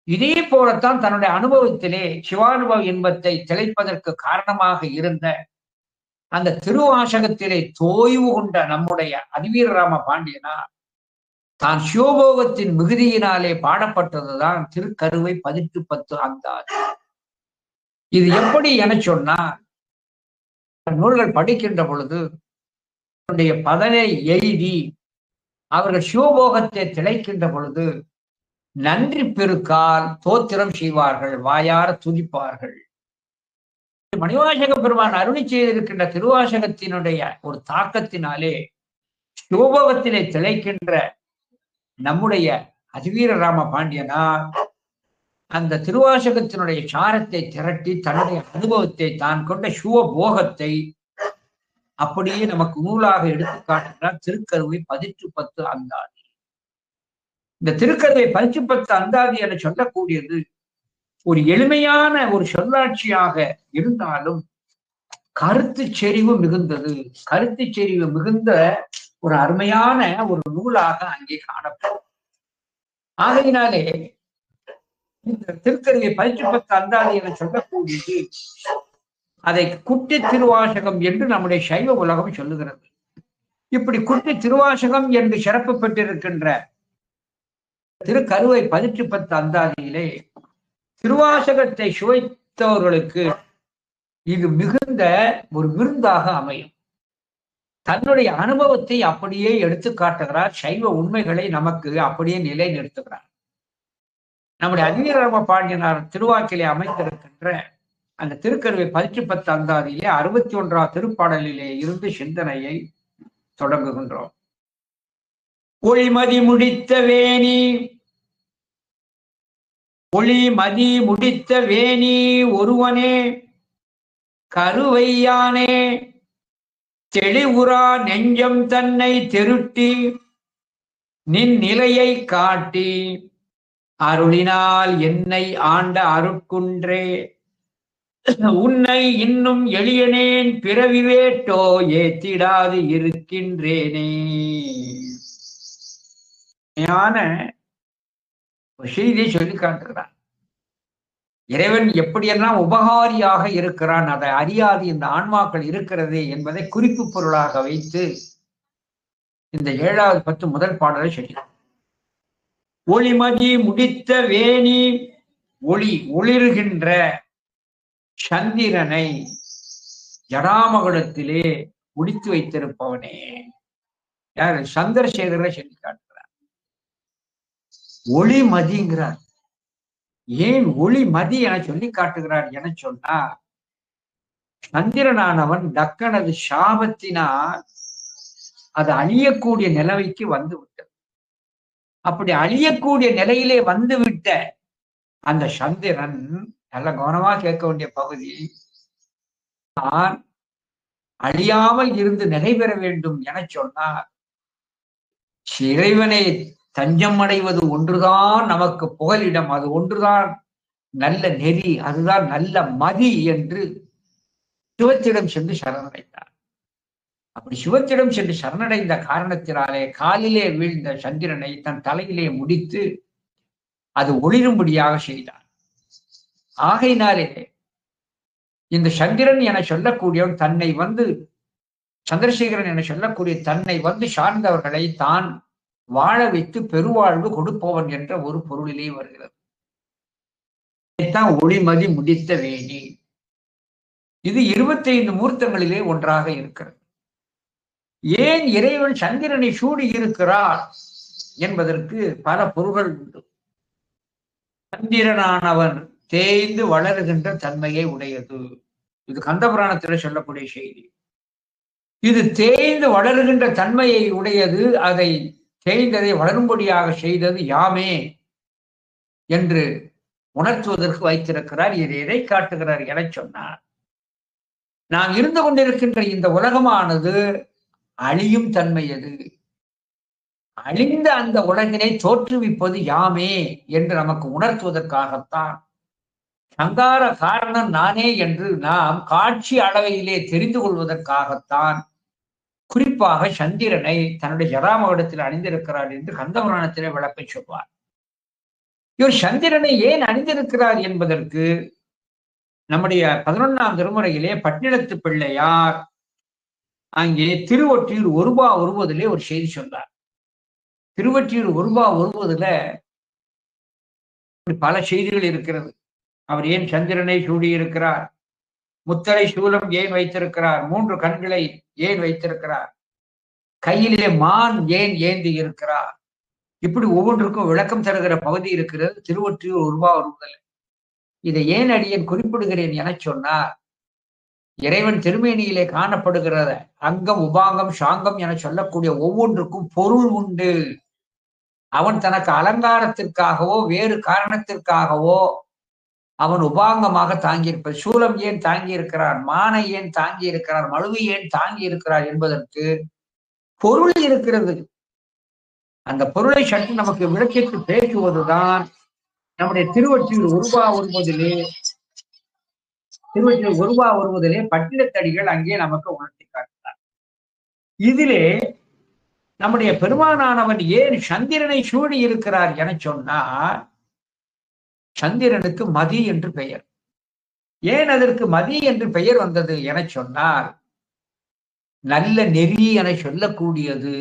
இதே போலத்தான் தன்னுடைய அனுபவத்திலே சிவானுபவ இன்பத்தை திளைப்பதற்கு காரணமாக இருந்த அந்த திருவாசகத்திலே தோய்வு கொண்ட நம்முடைய அதிவீரராம பாண்டியனார் தான் சிவபோகத்தின் மிகுதியினாலே பாடப்பட்டதுதான் திருக்கருவை 18 அந்தாதி. இது எப்படி என சொன்னால், நூல்கள் படிக்கின்ற பொழுது பதனை எழுதி அவர்கள் சிவபோகத்தை திளைக்கின்ற பொழுது நன்றி பெருக்கால் தோத்திரம் செய்வார்கள், வாயார துதிப்பார்கள். மணிவாசக பெருமான் அருளி செய்திருக்கின்ற திருவாசகத்தினுடைய ஒரு தாக்கத்தினாலே சிவபோகத்திலே திளைக்கின்ற நம்முடைய அதிவீரராம பாண்டியனார் அந்த திருவாசகத்தினுடைய சாரத்தை திரட்டி தன்னுடைய அனுபவத்தை, தான் கொண்ட சிவபோகத்தை அப்படியே நமக்கு நூலாக எடுத்து காட்டுகிறார். திருக்கருவை 18 அந்தாதி. இந்த திருக்கருவை 18 அந்தாதி என சொல்லக்கூடியது ஒரு எளிமையான ஒரு சொல்லாட்சியாக இருந்தாலும் கருத்து செறிவு மிகுந்தது. கருத்து செறிவு மிகுந்த ஒரு அருமையான ஒரு நூலாக அங்கே காணப்படும். ஆகையினாலே இந்த திருக்கருவை 18 அந்தாதி என சொல்லக்கூடியது அதை குட்டி திருவாசகம் என்று நம்முடைய சைவ உலகம் சொல்லுகிறது. இப்படி குட்டி திருவாசகம் என்று சிறப்பு பெற்றிருக்கின்ற திருக்கருவை 18 அந்தாதியிலே திருவாசகத்தை சுவைத்தவர்களுக்கு இது மிகுந்த ஒரு விருந்தாக அமையும். தன்னுடைய அனுபவத்தை அப்படியே எடுத்து காட்டுகிறார். சைவ உண்மைகளை நமக்கு அப்படியே நிலைநிறுத்துகிறார். நம்முடைய அதிவீரராம பாண்டியனார் திருவாக்கிலே அமைத்திருக்கின்ற அந்த திருக்கருவை 18 அந்தாதியிலே 61ஆம் திருப்பாடலிலே இருந்து சிந்தனையை தொடங்குகின்றோம். ஒளிமதி முடித்த வேணி, ஒளிமதி முடித்த வேணி ஒருவனே கருவையானே தெளிவுறா நெஞ்சம் தன்னை தெருட்டி நின் நிலையை காட்டி அருளினால் என்னை ஆண்ட அருட்குன்றே உன்னை இன்னும் எளியனேன் பிறவி வேட்டோ ஏத்திடாது இருக்கின்றேனே. செய்தியை சொல்லி காட்டுகிறான். இறைவன் எப்படியெல்லாம் உபகாரியாக இருக்கிறான், அதை அறியாது இந்த ஆன்மாக்கள் இருக்கிறதே என்பதை குறிப்பு பொருளாக வைத்து இந்த 7வது 10 முதல் பாடலை சொல்கிறான். ஒளிமதி முடித்த வேணி, ஒளி ஒளிர்கின்ற சந்திரனை ஜடாமகுடத்திலே முடித்து வைத்திருப்பவனே. யாரு? சந்திரசேகர சொல்லி காட்டுகிறார். ஒளிமதிங்கிறார். ஏன் ஒளிமதி என சொல்லி காட்டுகிறார் என சொன்னா, சந்திரனானவன் தக்கனது சாபத்தினால் அது அழியக்கூடிய நிலைமைக்கு வந்து விட்டது. அப்படி அழியக்கூடிய நிலையிலே வந்துவிட்ட அந்த சந்திரன், நல்ல கவனமா கேட்க வேண்டிய பகுதி, தான் அழியாமல் இருந்து நிலைபெற வேண்டும் என சொன்னார். இறைவனை தஞ்சம் அடைவது ஒன்றுதான் நமக்கு புகலிடம், அது ஒன்றுதான் நல்ல நெறி, அதுதான் நல்ல மதி என்று சிவத்திடம் சென்று சரணடைந்தார். அப்படி சிவத்திடம் சென்று சரணடைந்த காரணத்தினாலே காலிலே வீழ்ந்த சந்திரனை தன் தலையிலே முடித்து அது ஒளிரும்படியாக செய்தார். ஆகையினாலே இந்த சந்திரன் என சொல்லக்கூடியவன் தன்னை வந்து, சந்திரசேகரன் என சொல்லக்கூடிய தன்னை வந்து சார்ந்தவர்களை தான் வாழ வைத்து பெருவாழ்வு கொடுப்பவன் என்ற ஒரு பொருளிலே வருகிறது. இதைத்தான் ஒளிமதி முடித்த வேணி. இது 25 மூர்த்தங்களிலே ஒன்றாக இருக்கிறது. ஏன் இறைவன் சந்திரனை சூடி இருக்கிறார் என்பதற்கு பல பொருள்கள் உண்டு. சந்திரனானவன் தேய்ந்து வளருகின்ற தன்மையை உடையது. இது கந்தபுராணத்தில் சொல்லக்கூடிய செய்தி. இது தேய்ந்து வளருகின்ற தன்மையை உடையது. அதை தேய்ந்ததை வளரும்படியாக செய்தது யாமே என்று உணர்த்துவதற்கு வைத்திருக்கிறார். இது எதை காட்டுகிறார் என சொன்னார், நாம் இருந்து கொண்டிருக்கின்ற இந்த உலகமானது அழியும் தன்மையது. அழிந்த அந்த உலகினை தோற்றுவிப்பது யாமே என்று நமக்கு உணர்த்துவதற்காகத்தான், சங்கார காரணம் நானே என்று நாம் காட்சி அளவையிலே தெரிந்து கொள்வதற்காகத்தான் குறிப்பாக சந்திரனை தன்னுடைய ஜடாமகுடத்தில் அணிந்திருக்கிறார் என்று கந்தபுராணத்திலே விளக்கை சொல்வார். இவர் சந்திரனை ஏன் அணிந்திருக்கிறார் என்பதற்கு நம்முடைய 11ஆம் திருமுறையிலே பட்டினத்து பிள்ளையார் அங்கே திருவொற்றியூர் ஒருபா ஒருவதிலே ஒரு செய்தி சொன்னார். திருவொற்றியூர் ஒருபா ஒருவதுல பல செய்திகள் இருக்கிறது. அவர் ஏன் சந்திரனை சூடியிருக்கிறார், முத்தரை சூலம் ஏன் வைத்திருக்கிறார், 3 கண்களை ஏன் வைத்திருக்கிறார், கையிலே மான் ஏன் ஏந்தி இருக்கிறார், இப்படி ஒவ்வொன்றுக்கும் விளக்கம் தருகிற பகுதி இருக்கிறது திருவொற்றியூர் ஒருபா ஒருவதில். இதை ஏன் அடியேன் குறிப்பிடுகிறேன் என சொன்னார், இறைவன் திருமேனியிலே காணப்படுகிறத அங்கம் உபாங்கம் சாங்கம் என சொல்லக்கூடிய ஒவ்வொன்றுக்கும் பொருள் உண்டு. அவன் தனக்கு அலங்காரத்திற்காகவோ வேறு காரணத்திற்காகவோ அவன் உபாங்கமாக தாங்கியிருப்பது. சூலம் ஏன் தாங்கி இருக்கிறார், மானை ஏன் தாங்கி இருக்கிறார், மழுவை ஏன் தாங்கி இருக்கிறார் என்பதற்கு பொருள் இருக்கிறது. அந்த பொருளை சற்று நமக்கு விளக்கிட்டு பேசுவதுதான் நம்முடைய திருவொற்றியூர் ஒருபா ஒருவதிலே பட்டினத்தடிகள் அங்கே நமக்கு உணர்த்தி காட்டினார். இதிலே நம்முடைய பெருமானானவன் ஏன் சந்திரனை சூடி இருக்கிறார் என சொன்னார், சந்திரனுக்கு மதி என்று பெயர். ஏன் அதற்கு மதி என்று பெயர் வந்தது என சொன்னார், நல்ல நெறி என சொல்லக்கூடியது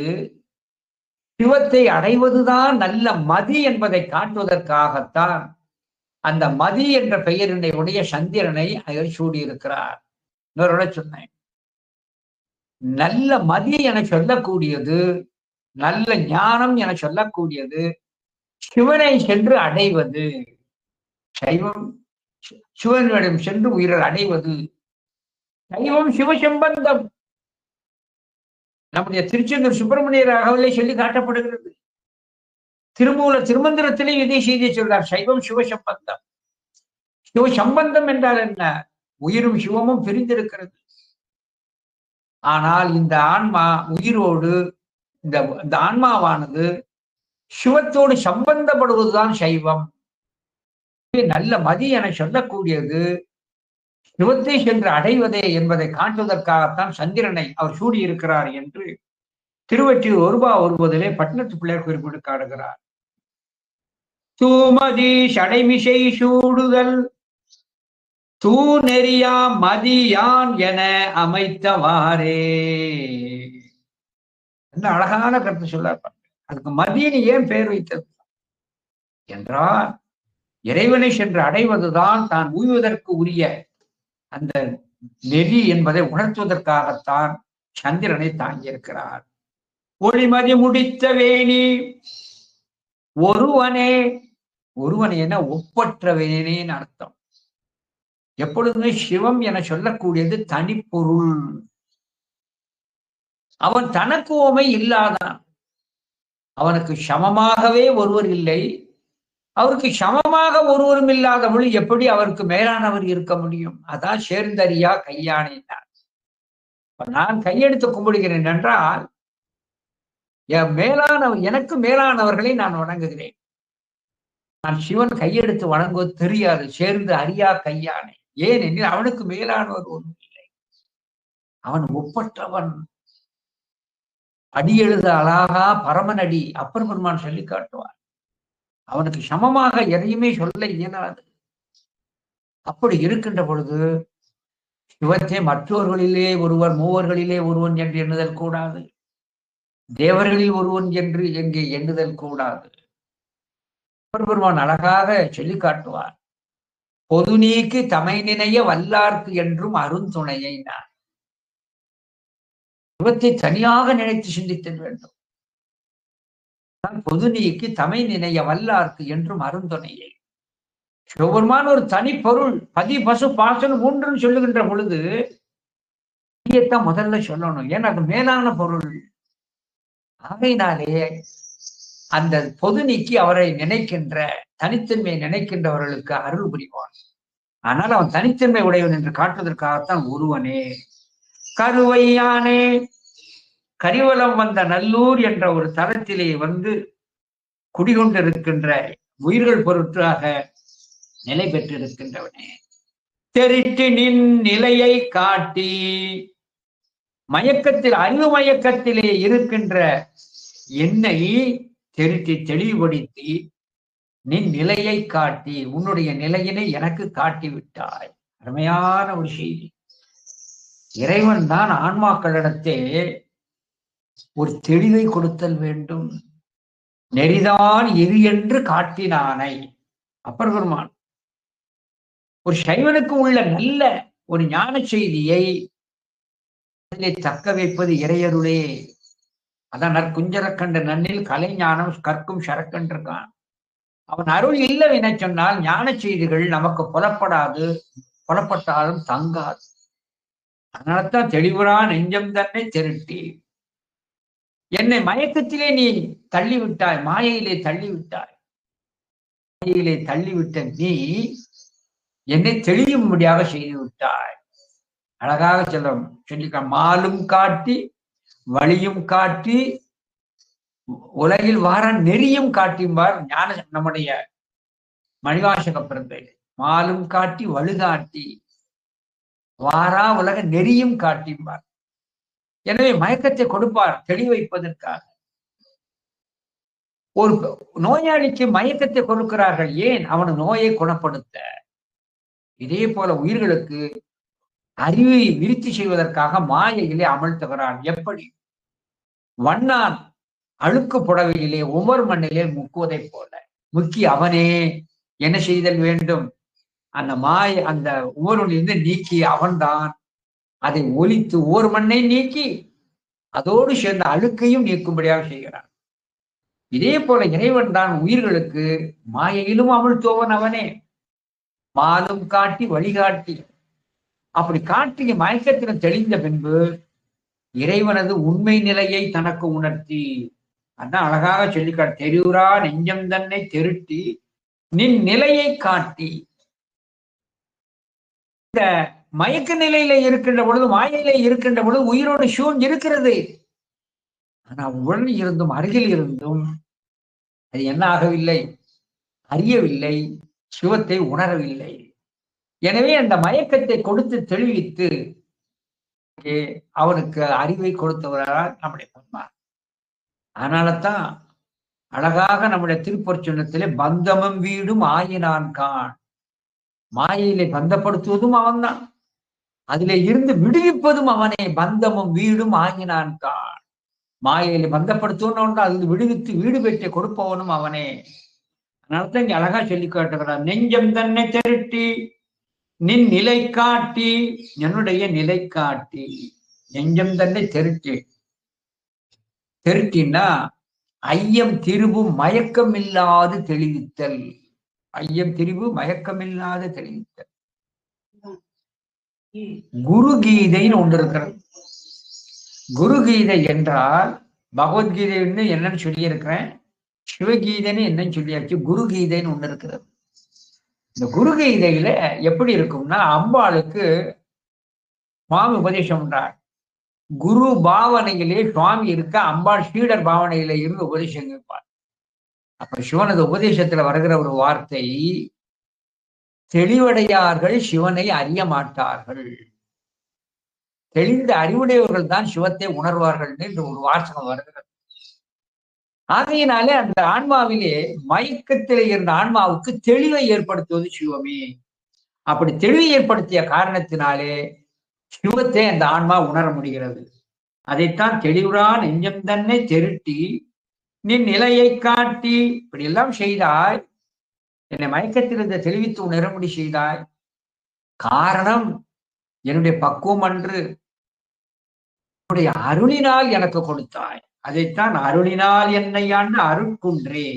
சிவத்தை அடைவதுதான் நல்ல மதி என்பதை காட்டுவதற்காகத்தான் அந்த மதி என்ற பெயரினை உடைய சந்திரனை அவர் சூடியிருக்கிறார். இன்னொரு சொன்னேன், நல்ல மதி என சொல்லக்கூடியது, நல்ல ஞானம் என சொல்லக்கூடியது சிவனை சென்று அடைவது. சைவம் சிவனிடம் சென்று உயிரை அடைவது. சைவம் சிவசம்பந்தம். நம்முடைய திருச்செந்தூர் சுப்பிரமணியர் அகவலை சொல்லி காட்டப்படுகிறது. திருமந்திரத்திலே இதை செய்தி சொல்றார், சைவம் சிவசம்பந்தம். சிவசம்பந்தம் என்றால் என்ன? உயிரும் சிவமும் பிரிந்திருக்கிறது. ஆனால் இந்த ஆன்மா உயிரோடு இந்த ஆன்மாவானது சிவத்தோடு சம்பந்தப்படுவதுதான் சைவம். நல்ல மதி என சொல்லக்கூடியது சிவத்தை சென்று அடைவதே என்பதை காட்டுவதற்காகத்தான் சந்திரனை அவர் சூடியிருக்கிறார் என்று திருவொற்றியூர் ஒருபா ஒருவதிலே பட்டினத்து பிள்ளையார் குறிப்பிட்டு காட்டுகிறார். தூமதி சடைமிசை சூடுதல் தூ நெறியா மதியான் என அமைத்தவாறே. என்ன அழகான கருத்து சொல்லார். அதுக்கு மதியினு ஏன் பெயர் வைத்தது என்றால், இறைவனை சென்று அடைவதுதான் தான் உய்வதற்கு உரிய அந்த நெறி என்பதை உணர்த்துவதற்காகத்தான் சந்திரனை தாங்கியிருக்கிறார். ஒளிமதி முடித்த வேணி ஒருவனே. ஒருவனே என ஒப்பற்றவேனேன்னு அர்த்தம். எப்பொழுதுமே சிவம் என சொல்லக்கூடியது தனிப்பொருள். அவன் தனக்கு ஓமை இல்லாதான். அவனுக்கு சமமாகவே ஒருவர் இல்லை. அவருக்கு சமமாக ஒருவரும் இல்லாதவள் எப்படி அவருக்கு மேலானவர் இருக்க முடியும்? அதான் சேர்ந்தறியா கையானைனார். நான் கையெடுத்து கும்பிடுகிறேன் என்றால் எனக்கு மேலானவர்களை நான் வணங்குகிறேன். நான் சிவன் கையெடுத்து வணங்குவது தெரியாது. சேர்ந்து அறியா கையானை. ஏனெனில் அவனுக்கு மேலானவர் ஒன்றும் இல்லை. அவன் ஒப்பற்றவன். அடி எழுத அழகா பரமனடி அப்பர் பெருமான் சொல்லி காட்டுவார். அவனுக்கு சமமாக எதையுமே சொல்ல இயலாது. அப்படி இருக்கின்ற பொழுது சிவத்தை மற்றவர்களிலே ஒருவர், மூவர்களிலே ஒருவன் என்று எண்ணுதல் கூடாது. தேவர்களில் ஒருவன் என்று எங்கே எண்ணுதல் கூடாது. அப்பர் பெருமான் அழகாக சொல்லி காட்டுவார். பொது நீக்கி தமை நினைய வல்லார்க்கு என்றும் அருந்துணையை நான். சிவத்தை தனியாக நினைத்து சிந்தித்தல் வேண்டும். பொது நீக்கி தமை நினைய வல்லார்க்கு என்றும் அருந்துணையை. சிவபெருமான் ஒரு தனி பொருள், பதி பசு பாசனம் மூன்றுன்னு சொல்லுகின்ற பொழுது தான் முதல்ல சொல்லணும். ஏன்னா அது மேலான பொருள். ஆகையினாலே அந்த பொது நீக்கி அவரை நினைக்கின்ற தனித்தன்மையை நினைக்கின்றவர்களுக்கு அருள் புரிவான். ஆனால் அவன் தனித்தன்மை உடையவன் என்று காட்டுவதற்காகத்தான் ஒருவனே கருவையானே கரிவலம் வந்த நல்லூர் என்ற ஒரு தரத்திலே வந்து குடிகொண்டிருக்கின்ற உயிர்கள் பொருட்டாக நிலை பெற்றிருக்கின்றவனே தெரிட்டு நின் நிலையை காட்டி மயக்கத்தில் அறிவு மயக்கத்திலே இருக்கின்ற என்னை தெரிட்டி தெளிவுபடுத்தி நின் நிலையை காட்டி உன்னுடைய நிலையினை எனக்கு காட்டி விட்டாய். அருமையான ஒரு செய்தி. இறைவன் தான் ஆன்மாக்களிடத்தே ஒரு தெளிவை கொடுத்தல் வேண்டும். நெறிதான் எது என்று காட்டினானை அப்பர் பெருமான். ஒரு சைவனுக்கு உள்ள நல்ல ஒரு ஞான செய்தியை தக்க வைப்பது இறையருளே. அதான் நற்குஞ்சர கண்ட நன்னில் கலை ஞானம் கற்கும் சரக்கன்றிருக்கான். அவன் அருள் இல்லை என சொன்னால் ஞான செய்திகள் நமக்கு புலப்படாது, புலப்பட்டாலும் தங்காது. அதனால்தான் தெளிவுறா நெஞ்சம் தன்னை திருட்டி என்னை மயக்கத்திலே நீ தள்ளிவிட்டாய், மாயையிலே தள்ளிவிட்டாய். மாயையிலே தள்ளிவிட்ட நீ என்னை தெளியும்படியாக செய்து விட்டாய். அழகாக சொல்லிக்க மாலும் காட்டி வழியும் காட்டி உலகில் வார நெறியும் காட்டியும்பார் ஞான நம்முடைய மணிவாசக பிறந்தை. மாலும் காட்டி வலுகாட்டி வாரா உலக நெறியும் காட்டியும்பார். எனவே மயக்கத்தை கொடுப்பார் தெளிவைப்பதற்காக. ஒரு நோயாளிக்கு மயக்கத்தை கொடுக்கிறார்கள். ஏன்? அவன் நோயை குணப்படுத்த. இதே போல உயிர்களுக்கு அறிவை விருத்தி செய்வதற்காக மாயையிலே அமழ்த்துகிறான். எப்படி? வண்ணான் அழுக்கு புடவையிலே ஒவ்வொரு மண்ணிலே முக்குவதை போல முக்கி அவனே என்ன செய்தல் வேண்டும்? அந்த அந்த உவரிலிருந்து நீக்கி அவன்தான் அதை ஒலித்து ஓர் மண்ணை நீக்கி அதோடு சேர்ந்த அழுக்கையும் நீக்கும்படியாக செய்கிறான். இதே போல இறைவன் தான் உயிர்களுக்கு மாயையிலும் அமிழ்த்துவன் அவனே. மாலும் காட்டி வழிகாட்டி அப்படி காட்டிய மயக்கத்திலும் தெளிந்த பின்பு இறைவனது உண்மை நிலையை தனக்கு உணர்த்தி அதான் அழகாக சொல்லிக்காட்டு. தெரிவுறா நெஞ்சம் தன்னை திருட்டி நின் நிலையை காட்டி. இந்த மயக்க நிலையில இருக்கின்ற பொழுது, மாயையில இருக்கின்ற பொழுது உயிரோடு சிவம் இருக்கிறது. ஆனா உடன் இருந்தும் அருகில் இருந்தும் அது என்ன ஆகவில்லை? அறியவில்லை, சிவத்தை உணரவில்லை. எனவே அந்த மயக்கத்தை கொடுத்து தெளிவித்து அவனுக்கு அறிவை கொடுத்தவரால் நம்முடைய பெருமான். அதனாலதான் அழகாக நம்முடைய திருப்பொற்சொன்னத்திலே பந்தமும் வீடும் ஆயினான் கான். மாயையிலே பந்தப்படுத்துவதும் அவன்தான், அதிலே இருந்து விடுவிப்பதும் அவனே. பந்தமும் வீடும் ஆகினான் கான். மாயையிலே பந்தப்படுத்துவனும் அதில் விடுவித்து வீடு பெற்று கொடுப்பவனும் அவனே. அதனால்தான் இங்க அழகா சொல்லி காட்டுகிறார். நெஞ்சம் தன்னை திரட்டி நின் நிலை காட்டி, என்னுடைய நிலை காட்டி. நெஞ்சம் தன்னை திரட்டி. திரட்டினா ஐயம் திரிபு மயக்கம் இல்லாது தெளிவித்தல். ஐயம் திரிபு மயக்கமில்லாத தெளிவித்தல். குரு கீதைன்னு ஒன்று இருக்கிறது. குரு கீதை என்றால் பகவத்கீதைன்னு என்னன்னு சொல்லியிருக்கிறேன், சிவகீதைன்னு என்னன்னு சொல்லியாச்சு. குரு கீதைன்னு ஒண்ணு இருக்கிறது. இந்த குரு கீதையில எப்படி இருக்கும்னா, அம்பாளுக்கு சுவாமி உபதேசம் பண்றார். குரு பாவனையிலே சுவாமி இருக்க, அம்பாள் ஸ்ரீடர் பாவனையில இருந்து உபதேசம் கேட்பார். அப்ப சிவனது உபதேசத்துல வருகிற ஒரு வார்த்தை, தெளிவடையார்கள் சிவனை அறிய மாட்டார்கள், தெளிந்த அறிவுடையவர்கள் தான் சிவத்தை உணர்வார்கள் என்று ஒரு வாசகம் வருகிறது. ஆகையினாலே அந்த ஆன்மாவிலே மயக்கத்திலே இருந்த ஆன்மாவுக்கு தெளிவை ஏற்படுத்துவது சிவமே. அப்படி தெளிவை ஏற்படுத்திய காரணத்தினாலே சிவத்தை அந்த ஆன்மா உணர முடிகிறது. அதைத்தான் தெளிவுறா நெஞ்சம் தன்னை திருட்டி நின் நிலையை காட்டி. இப்படி எல்லாம் செய்தாய், என்னை மயக்கத்திலிருந்து தெளிவித்து உணரும்படி செய்தாய். காரணம் என்னுடைய பக்குவம் அன்று. உன்னுடைய அருளினால் எனக்கு கொடுத்தாய். அதைத்தான் அருளினால் என்னை ஆண்டு அருட்குன்றே.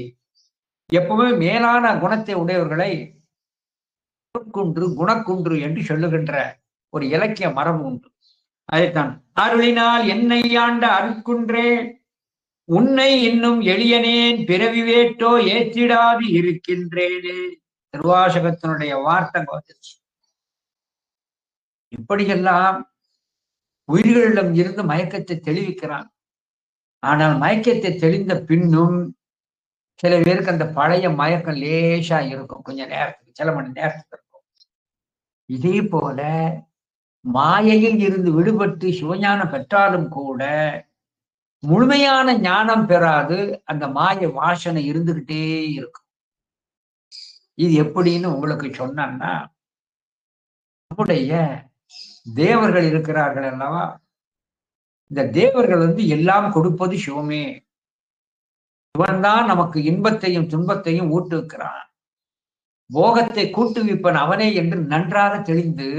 எப்பவுமே மேலான குணத்தை உடையவர்களை அருட்குன்று, குணக்குன்று என்று சொல்லுகின்ற ஒரு இலக்கிய மரபு உண்டு. அதைத்தான் அருளினால் என்னை ஆண்ட அருட்குன்றே, உன்னை இன்னும் எளியனேன் பிறவி வேட்டோ ஏற்றிடாது இருக்கின்றேனே. திருவாசகத்தினுடைய வார்த்தை வந்துச்சு. இப்படியெல்லாம் உயிர்களிடம் இருந்து மயக்கத்தை தெளிவிக்கிறான். ஆனால் மயக்கத்தை தெளிந்த பின்னும் சில பேருக்கு அந்த பழைய மயக்கம் லேசா இருக்கும், கொஞ்ச நேரத்துக்கு, சில மணி நேரத்துக்கு இருக்கும். இதே போல மாயையில் இருந்து விடுபட்டு சிவஞானம் பெற்றாலும் கூட முழுமையான ஞானம் பெறாது அந்த மாய வாசனை இருந்துகிட்டே இருக்கும். இது எப்படின்னு உங்களுக்கு சொன்னா, நம்முடைய தேவர்கள் இருக்கிறார்கள் அல்லவா, இந்த தேவர்கள் எல்லாம் கொடுப்பது சிவமே. சிவன் தான் நமக்கு இன்பத்தையும் துன்பத்தையும் ஊட்டுவிக்கிறான். போகத்தை கூட்டுவிப்பன் அவனே என்று நன்றாக தெளிந்து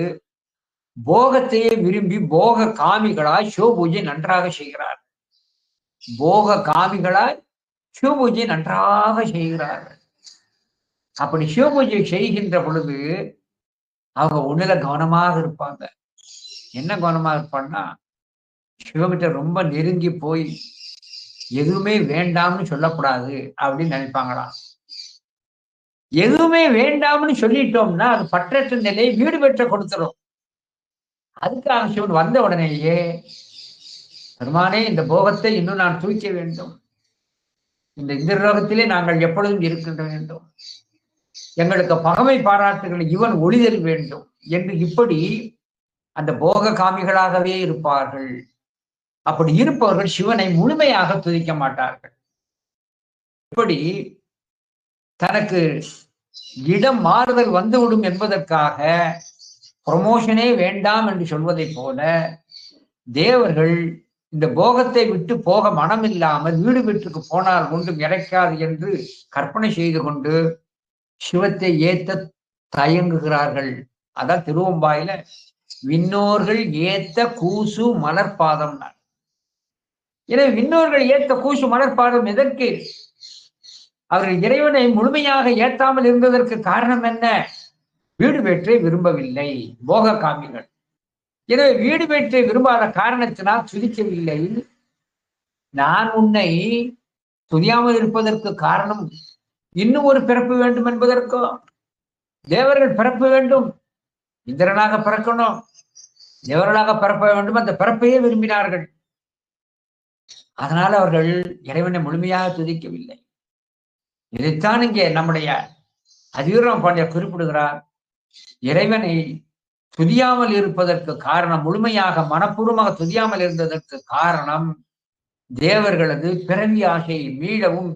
போகத்தையே விரும்பி போக காமிகளாய் சிவபூஜை நன்றாக செய்கிறார். போக காமிகளாய் சிவபூஜை நன்றாக செய்கிறார்கள். அப்படி சிவபூஜை செய்கின்ற பொழுது அவங்க ஒண்ணுல கவனமாக இருப்பாங்க. என்ன கவனமாக இருப்பான்னா, சிவகிட்ட ரொம்ப நெருங்கி போய் எதுவுமே வேண்டாம்னு சொல்லக்கூடாது அப்படின்னு நினைப்பாங்களாம். எதுவுமே வேண்டாம்னு சொல்லிட்டோம்னா அது பற்றற்ற நிலையை வீடு பெற்ற கொடுத்துரும். அதுக்காக சிவன் வந்த உடனேயே, பெருமானே இந்த போகத்தை இன்னும் நான் தூக்க வேண்டும், இந்த இந்திரலோகத்திலே நாங்கள் எப்பொழுதும் இருக்கின்ற வேண்டும், எங்களுக்கு பகமை பாராட்டுகள் இவன் ஒளிதல் வேண்டும் என்று இப்படி அந்த போக காமிகளாகவே இருப்பார்கள். அப்படி இருப்பவர்கள் சிவனை முழுமையாக துதிக்க மாட்டார்கள். இப்படி தனக்கு இடம் மாறுதல் வந்துவிடும் என்பதற்காக ப்ரமோஷனே வேண்டாம் என்று சொல்வதை போல தேவர்கள் இந்த போகத்தை விட்டு போக மனம் இல்லாமல் வீடு வீட்டுக்கு போனால் ஒன்றும் இறைக்காது என்று கற்பனை செய்து கொண்டு சிவத்தை ஏத்த தயங்குகிறார்கள். அதான் திருவம்பாயில விண்ணோர்கள் ஏத்த கூசு மலர்பாதம். எனவே விண்ணோர்கள் ஏத்த கூசு மலர்பாதம் எதற்கு? அவர்கள் இறைவனை முழுமையாக ஏற்றாமல் இருந்ததற்கு காரணம் என்ன? வீடு பெற்றை விரும்பவில்லை போக காமிகள். எனவே வீடு பெற்றை விரும்பாத காரணத்தினால் துதிக்கவில்லை. நான் உன்னை துதியாமல் இருப்பதற்கு காரணம் இன்னும் ஒரு பிறப்பு வேண்டும் என்பதற்கோ, தேவர்கள் பிறப்பு வேண்டும், இந்திரனாக பிறக்கணும், தேவர்களாக பிறப்ப வேண்டும், அந்த பிறப்பையே விரும்பினார்கள். அதனால அவர்கள் இறைவனை முழுமையாக துதிக்கவில்லை. இதைத்தான் இங்கே நம்முடைய அதிவீரம் பாண்டியர் குறிப்பிடுகிறார். இறைவனை துதியாமல் இருப்பதற்கு காரணம், முழுமையாக மனப்பூர்வமாக துதியாமல் இருந்ததற்கு காரணம் தேவர்களது பிறவி ஆசையை மீளவும்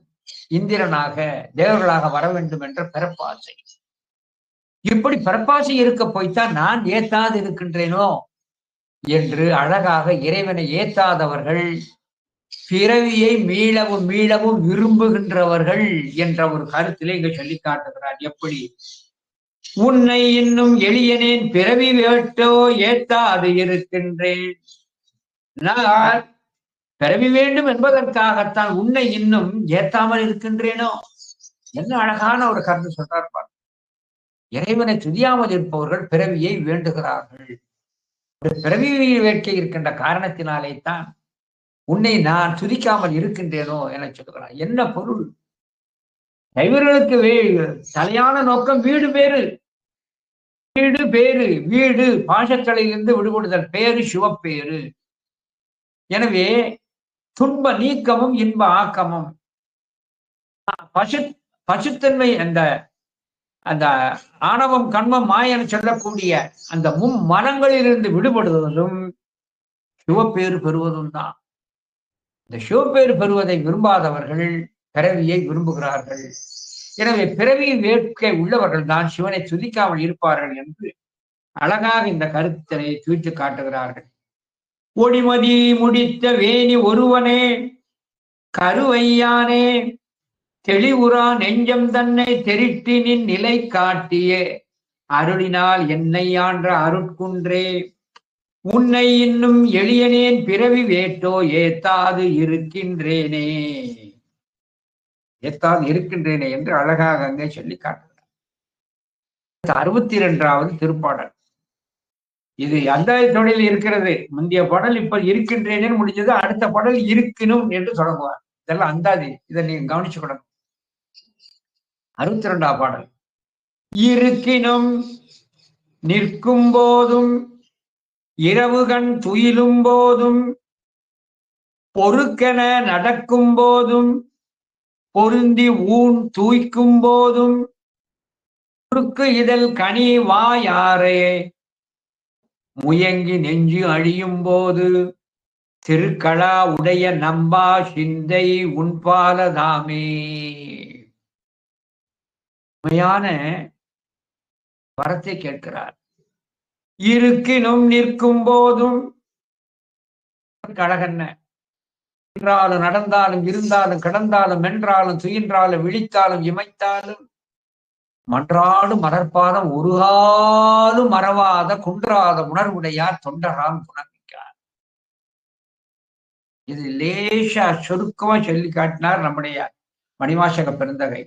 இந்திரனாக தேவர்களாக வர வேண்டும் என்ற பிறப்பாசை. இப்படி பிறப்பாசை இருக்க போய்த்தான் நான் ஏத்தாது இருக்கின்றேனோ என்று அழகாக இறைவனை ஏத்தாதவர்கள் பிறவியை மீளவும் மீளவும் விரும்புகின்றவர்கள் என்ற ஒரு கருத்திலே இங்க சொல்லி காட்டுகிறார். எப்படி? உன்னை இன்னும் எளியனேன் பிறவி வேட்டோ ஏத்தாது இருக்கின்றேன். நான் பிறவி வேண்டும் என்பதற்காகத்தான் உன்னை இன்னும் ஏத்தாமல் இருக்கின்றேனோ. என்ன அழகான ஒரு கருத்து சொல்றார் பாரு. இறைவனை துதியாமல் இருப்பவர்கள் பிறவியை வேண்டுகிறார்கள். பிறவி வேட்கை இருக்கின்ற காரணத்தினாலே தான் உன்னை நான் துதிக்காமல் இருக்கின்றேனோ என சொல்கிறார். என்ன பொருள்? சைவர்களுக்கு தலையான நோக்கம் வீடு பேரு, வீடு பேரு, வீடு பாசத்தலையிலிருந்து விடுபடுதல், பேரு சிவப்பேரு. எனவே துன்ப நீக்கமும் இன்ப ஆக்கமும், பசுத்தன்மை, அந்த அந்த ஆணவம் கண்மம் மாயன சொல்லக்கூடிய அந்த மனங்களிலிருந்து விடுபடுவதும் சிவப்பேறு பெறுவதும் தான். இந்த சிவப்பேறு பெறுவதை விரும்பாதவர்கள் பிறவியை விரும்புகிறார்கள். எனவே பிறவி வேட்கை உள்ளவர்கள் தான் சிவனை துதிக்காமல் இருப்பார்கள் என்று அழகாக இந்த கருத்தினை தூய்த்து காட்டுகிறார்கள். ஒடிமதி முடித்த வேணி ஒருவனே கருவையானே தெளிவுறா நெஞ்சம் தன்னை தெரிட்டினின் நிலை காட்டிய அருளினால் என்னை ஆன்ற அருட்குன்றே. உன்னை இன்னும் எளியனேன் பிறவி வேட்டோ ஏத்தாது இருக்கின்றேனே, ஏத்தாது இருக்கின்றேனே என்று அழகாக அங்கே சொல்லி காட்டுகிறார். 62வது திருப்பாடல். இது அந்தாதி இருக்கிறது. முந்தைய பாடல் இப்ப இருக்கின்றேனே முடிஞ்சது. அடுத்த பாடல் இருக்கணும் என்று தொடங்குவார். இதெல்லாம் அந்தாதி. இதை நீங்க கவனிச்சுக்கணும். 62ஆம் பாடல். இருக்கினும் நிற்கும் போதும் இரவுகண் துயிலும் போதும் பொறுக்கென நடக்கும் போதும் பொருந்தி ஊன் தூய்க்கும் போதும் குறுக்கு இதழ் கனி வாயாரே முயங்கி நெஞ்சு அழியும் போது திருக்களா உடைய நம்பா சிந்தை உண்பாலதாமே. உண்மையான வரத்தை கேட்கிறார். இருக்கினும் நிற்கும் போதும் அழகென்ன, நின்றாலும் நடந்தாலும் இருந்தாலும் கிடந்தாலும் மென்றாலும் துயின்றாலும் விழித்தாலும் இமைத்தாலும் மன்றாடும் மலர்பாதம் ஒரு காலும் மறவாத குன்றாத உணர்வுடையார் தொண்டராம் குணமிக்கார். இது லேசா சுருக்கமா சொல்லி காட்டினார் நம்முடைய மணிவாசக பெருந்தகை.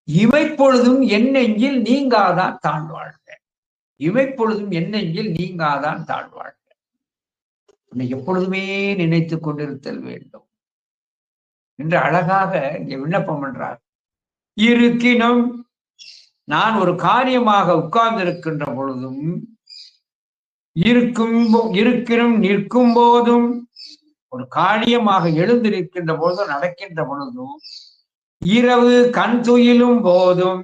இமைப்பொழுதும் என் நெஞ்சில் நீங்காதான் தாழ்வாழ்க, இமைப்பொழுதும் என் நெஞ்சில் நீங்காதான் தாழ்வாழ்க. உன்னை எப்பொழுதுமே நினைத்துக் கொண்டிருத்தல் வேண்டும் என்று அழகாக இங்கே விண்ணப்பம் பண்றார். இருக்கினும், நான் ஒரு காரியமாக உட்கார்ந்திருக்கின்ற பொழுதும், இருக்கினும் நிற்கும் போதும், ஒரு காரியமாக எழுந்திருக்கின்ற பொழுதும் நடக்கின்ற பொழுதும், இரவு கண் துயிலும் போதும்,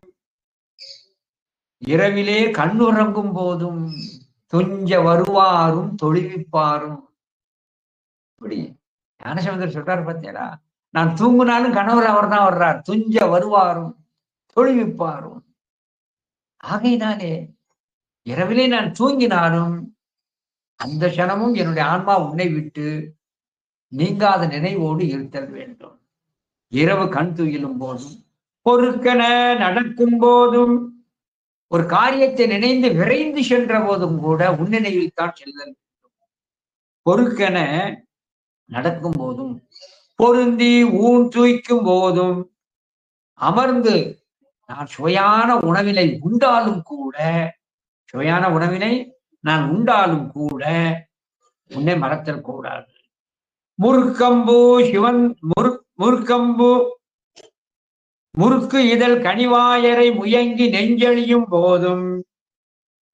இரவிலே கண்ணுறங்கும் போதும் துஞ்ச வருவாரும் தொழுவிப்பாரும். இப்படி ஞானசம்பந்தர் சொல்றாரு பார்த்தீங்களா, நான் தூங்குனாலும் கணவர் அவர் தான் வர்றார். துஞ்ச வருவாரும் தொழுவிப்பாரும். ஆகையினாலே இரவிலே நான் தூங்கினாலும் அந்த கணமும் என்னுடைய ஆன்மா உன்னை விட்டு நீங்காத நினைவோடு இருத்தல் வேண்டும். இரவு கண் துயிலும் போதும் பொறுக்கென நடக்கும் போதும், ஒரு காரியத்தை நினைந்து விரைந்து சென்ற போதும் கூட உன் நினைவில் தான் செல்தல் வேண்டும். பொறுக்கென நடக்கும் போதும் பொருந்தி ஊன் தூய்க்கும் போதும், அமர்ந்து நான் சுவையான உணவினை உண்டாலும் கூட, சுவையான உணவினை நான் உண்டாலும் கூட உன்னை மறத்தல் கூடாது. முறுக்கம்பு சிவன் முறுக்கம்பு முறுக்கு இதழ் கனிவாயரை முயங்கி நெஞ்செழியும் போதும்,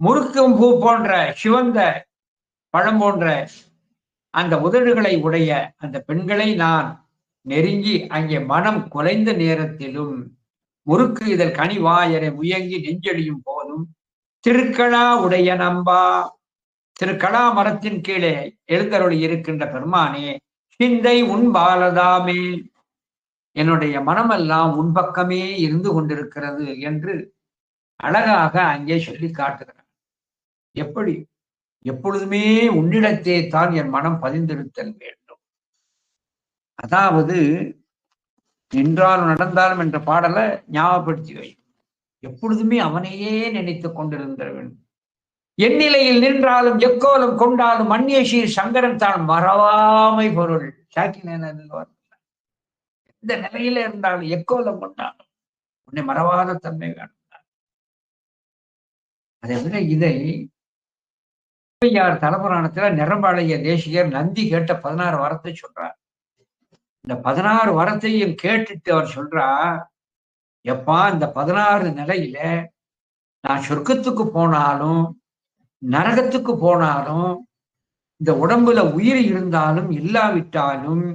முறுக்கும் பூ போன்ற சிவந்த பழம் போன்ற அந்த உதடுகளை உடைய அந்த பெண்களை நான் நெருங்கி அங்கே மனம் குலைந்த நேரத்திலும், முறுக்கு இதழ் கனிவாயரை முயங்கி நெஞ்செழியும் போதும் திருக்களா உடைய நம்பா, திருக்களா மரத்தின் கீழே எழுந்தருளி இருக்கின்ற பெருமானே, சிந்தை உன் பாலதாமே, என்னுடைய மனமெல்லாம் உன் பக்கமே இருந்து கொண்டிருக்கிறது என்று அழகாக அங்கே சொல்லி காட்டுகிறார். எப்படி? எப்பொழுதுமே உன்னிடத்தே தான் என் மனம் பதிந்திருத்தல் வேண்டும். அதாவது நின்றாலும் நடந்தாலும் என்ற பாடலை ஞாபகப்படுத்தி வை. எப்பொழுதுமே அவனையே நினைத்துக் கொண்டிருந்த வேண்டும். எந்நிலையில் நின்றாலும் எக்கோலம் கொண்டாலும் மன்னிய சீர் சங்கரன் தான் மறவாமை பொருள். எந்த நிலையில இருந்தாலும் எக்கோலம் கொண்டாலும் உன்னை மறவாத தன்மை வேணும். அதை விட இதை தலபுராணத்துல நிரம்பாளைய தேசிகர் நந்தி கேட்ட 16 வரத்தை சொல்றார். இந்த 16 வரத்தையும் கேட்டுட்டு அவர் சொல்றார், எப்பா இந்த 16 நிலையில நான் சொர்க்கத்துக்கு போனாலும் நரகத்துக்கு போனாலும், இந்த உடம்புல உயிர் இருந்தாலும் இல்லாவிட்டாலும்,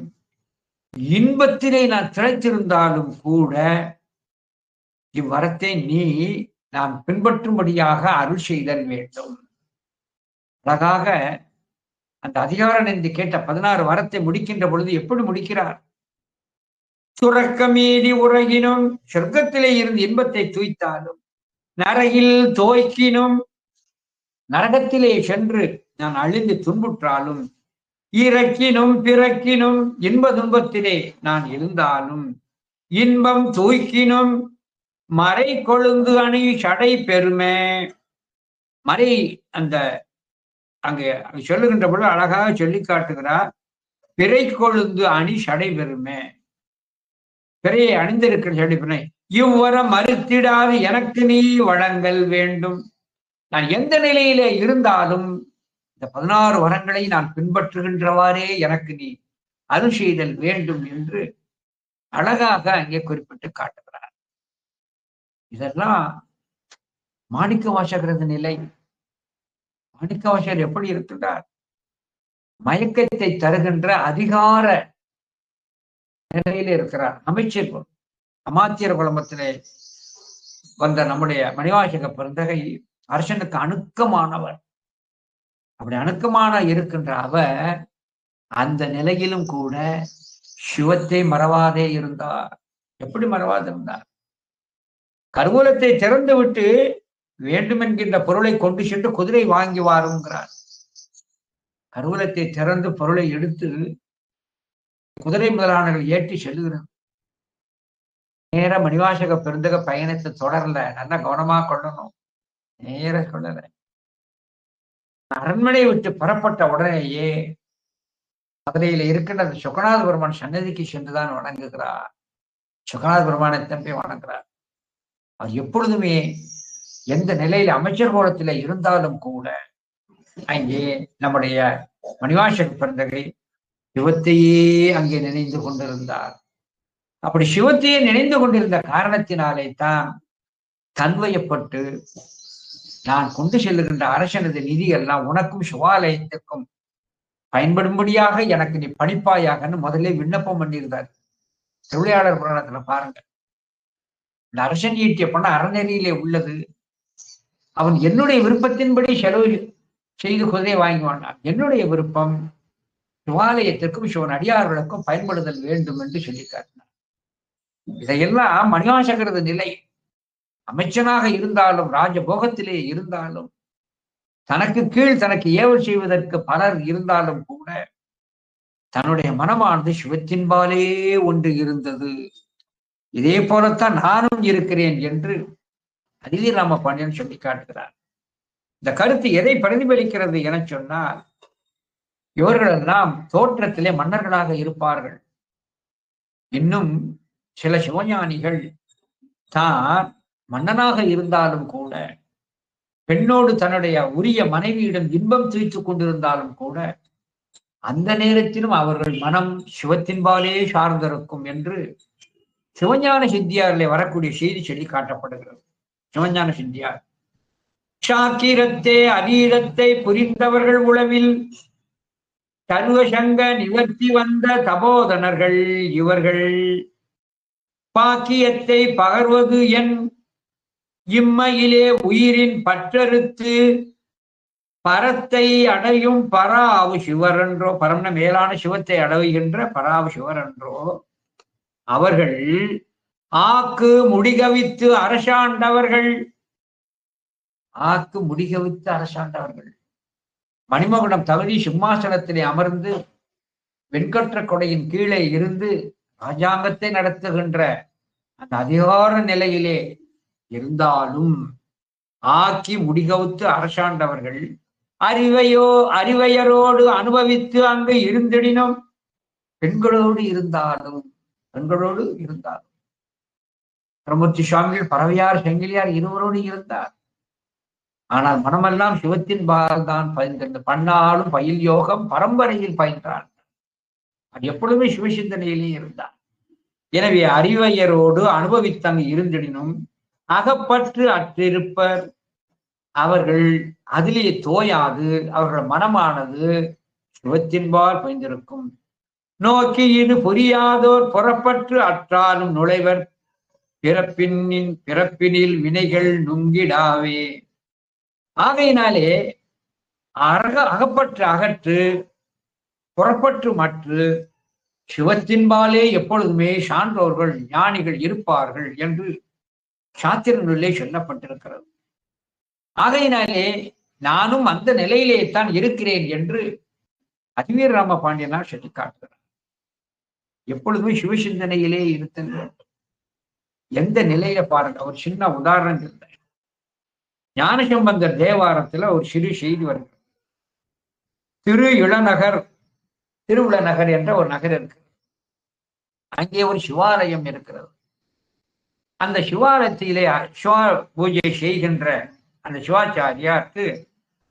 இன்பத்திலே நான் திளைத்திருந்தாலும் கூட இவ்வரத்தை நீ நான் பின்பற்றும்படியாக அருள் செய்தல் வேண்டும். அழகாக அந்த அதிகாரம் என்று கேட்ட 16 வரத்தை முடிக்கின்ற பொழுது எப்படி முடிக்கிறார்? துறக்கமீதி உறகினும், சொர்க்கத்திலே இருந்து இன்பத்தை தூய்த்தாலும், நரகில் தோய்க்கினும், நரகத்திலே சென்று நான் அழிந்து துன்புற்றாலும், இறக்கினும் பிறக்கினும் இன்ப துன்பத்திலே நான் இருந்தாலும், இன்பம் தூய்க்கினும் மறை கொழுந்து அணி சடை பெருமை, மறை அந்த அங்கே சொல்லுகின்ற பொழுது அழகாக சொல்லி காட்டுகிறார். பிறை கொழுந்து அணி சடை பெருமை, பிறையை அணிந்திருக்கிற சடை பெருமை, இவ்வரம் மறுத்திடாது எனக்கு நீ வழங்கல் வேண்டும். நான் எந்த நிலையில இருந்தாலும் இந்த 16 வரங்களை நான் பின்பற்றுகின்றவாறே எனக்கு நீ அருள் செய்தல் வேண்டும் என்று அழகாக அங்கே குறிப்பிட்டு காட்டுகிறார். இதெல்லாம் மாணிக்க வாசகரது நிலை. மாணிக்க வாசகர் எப்படி இருக்கிறார்? மயக்கத்தை தருகின்ற அதிகார நிலையில இருக்கிறார். அமைச்சர் அமாத்தியர் குழம்பத்திலே வந்த நம்முடைய மணிவாசக பெருந்தகை அரசனுக்கு அணுக்கமானவர். அப்படி அணுக்கமான இருக்கின்ற அவர் அந்த நிலையிலும் கூட சிவத்தை மறவாதே இருந்தார். எப்படி மறவாது இருந்தார்? கருவூலத்தை திறந்து விட்டு வேண்டும் என்கின்ற பொருளை கொண்டு சென்று குதிரை வாங்கி வாருங்கிறார். கருவூலத்தை திறந்து பொருளை எடுத்து குதிரை முதலானவர்கள் ஏற்றி செல்லுகிறது. நேர மணிவாசக பெருந்தக பயணத்தை தொடரல. நல்லா கவனமா கொள்ளணும். நேர சொல்லல. அரண்மனை விட்டு புறப்பட்ட உடனேயே மதுரையில இருக்கின்ற அந்த சொக்கநாத பெருமான் சன்னதிக்கு சென்றுதான் வணங்குகிறார். சொக்கநாத பெருமானை தம்பி வணங்குகிறார். அவர் எப்பொழுதுமே எந்த நிலையில அமைச்சர் கோலத்தில இருந்தாலும் கூட அங்கே நம்முடைய மணிவாசக பெருந்தகை சிவத்தையே அங்கே நினைந்து கொண்டிருந்தார். அப்படி சிவத்தையே நினைந்து கொண்டிருந்த காரணத்தினாலே தான் தன்வயப்பட்டு நான் கொண்டு செல்லுகின்ற அரசனது நிதி எல்லாம் உனக்கும் சிவாலயத்துக்கும் பயன்படும்படியாக எனக்கு நீ பணிப்பாயாகன்னு முதல்ல விண்ணப்பம் பண்ணியிருந்தார். திருவிளையாடல் புராணத்துல பாருங்க. இந்த அரசன் ஈட்டிய பணம் அறநெறியிலே உள்ளது. அவன் என்னுடைய விருப்பத்தின்படி செலவு செய்து குதிரை வாங்குவான். என்னுடைய விருப்பம் சிவாலயத்திற்கும் சிவன் அடியார்களுக்கும் பயன்படுதல் வேண்டும் என்று சொல்லி காட்டினார். இதையெல்லாம் மணிவாசகரது நிலை. அமைச்சனாக இருந்தாலும் ராஜபோகத்திலே இருந்தாலும் தனக்கு கீழ் தனக்கு ஏவல் செய்வதற்கு பலர் இருந்தாலும் கூட தன்னுடைய மனமானது சிவத்தின்பாலே ஒன்று இருந்தது. இதே போலத்தான் நானும் இருக்கிறேன் என்று அதிவீர் ராம பாண்டியன் சொல்லி காட்டுகிறார். இந்த கருத்து எதை பிரதிபலிக்கிறது என சொன்னால், இவர்கள் எல்லாம் தோற்றத்திலே மன்னர்களாக இருப்பார்கள். இன்னும் சில சிவஞானிகள் தான் மன்னனாக இருந்தாலும் கூட பெண்ணோடு தன்னுடைய உரிய மனைவியிடம் இன்பம் தீர்த்து கொண்டிருந்தாலும் கூட அந்த நேரத்திலும் அவர்கள் மனம் சிவத்தின்பாலே சார்ந்திருக்கும் என்று சிவஞான சித்தியாரிலே வரக்கூடிய செய்தி சொல்லி காட்டப்படுகிறது. சிவஞான சித்தியார் சாக்கிரத்தே அதீதத்தை புரிந்தவர்கள் உளவில் சர்வசங்க நிவர்த்தி வந்த தபோதனர்கள் இவர்கள் பாக்கியத்தை பகர்வது என் இம்மையிலே உயிரின் பற்றறுத்து பரத்தை அடையும் பராவு சிவர் என்றோ, பரம்ன மேலான சிவத்தை அடைகின்ற பராவு சிவர் என்றோ, அவர்கள் ஆக்கு முடிகவித்து அரசாண்டவர்கள். ஆக்கு முடிகவித்து அரசாண்டவர்கள் மணிமகுடம் தகுதி சிம்மாசனத்திலே அமர்ந்து வெண்கற்ற கொடையின் கீழே இருந்து ராஜாங்கத்தை நடத்துகின்ற அந்த அதிகார நிலையிலே இருந்தாலும் ஆக்கி முடிகவுத்து அரசாண்டவர்கள் அறிவையரோடு அனுபவித்து அங்கு இருந்திடினும் பெண்களோடு இருந்தாலும் பிரமூர்த்தி சுவாமிகள் பறவையார் செங்கிலியார் இருவரோடு இருந்தார். ஆனால் மனமெல்லாம் சிவத்தின் பால் தான் பயின்றது. பண்ணாலும் பயில் யோகம் பரம்பரையில் பயின்றான். அது எப்பொழுதுமே சிவசிந்தனையிலே இருந்தார். எனவே அறிவையரோடு அனுபவித்தங்கு இருந்திடினும் அகப்பற்று அற்றிருப்பர். அவர்கள் அதிலே தோயாது, அவர்கள் மனமானது சிவத்தின்பால் பயந்திருக்கும். நோக்கி இது புரியாதோர் புறப்பற்று அற்றாலும் நுழைவர் பிறப்பினில் வினைகள் நுங்கிடாவே. ஆகையினாலே அகப்பற்று அகற்று புறப்பற்று மற்று சிவத்தின்பாலே எப்பொழுதுமே சான்றோர்கள் ஞானிகள் இருப்பார்கள் என்று சாத்திரங்களிலே சொல்லப்பட்டிருக்கிறது. ஆகையினாலே நானும் அந்த நிலையிலே தான் இருக்கிறேன் என்று அதிவீர் ராம பாண்டியனார் சொல்லி காட்டுகிறார். எப்பொழுதுமே சிவசிந்தனையிலே இருத்தல் வேண்டும். எந்த நிலையில பாருங்க, ஒரு சின்ன உதாரணம் இல்லை. ஞானசம்பந்தர் தேவாரத்துல ஒரு சிறு செய்தி வருகிறது. திரு இளநகர், திருவிழநகர் என்ற ஒரு நகர் இருக்கு. அங்கே ஒரு சிவாலயம் இருக்கிறது. அந்த சிவாலயத்திலே சிவா பூஜை செய்கின்ற அந்த சிவாச்சாரியாருக்கு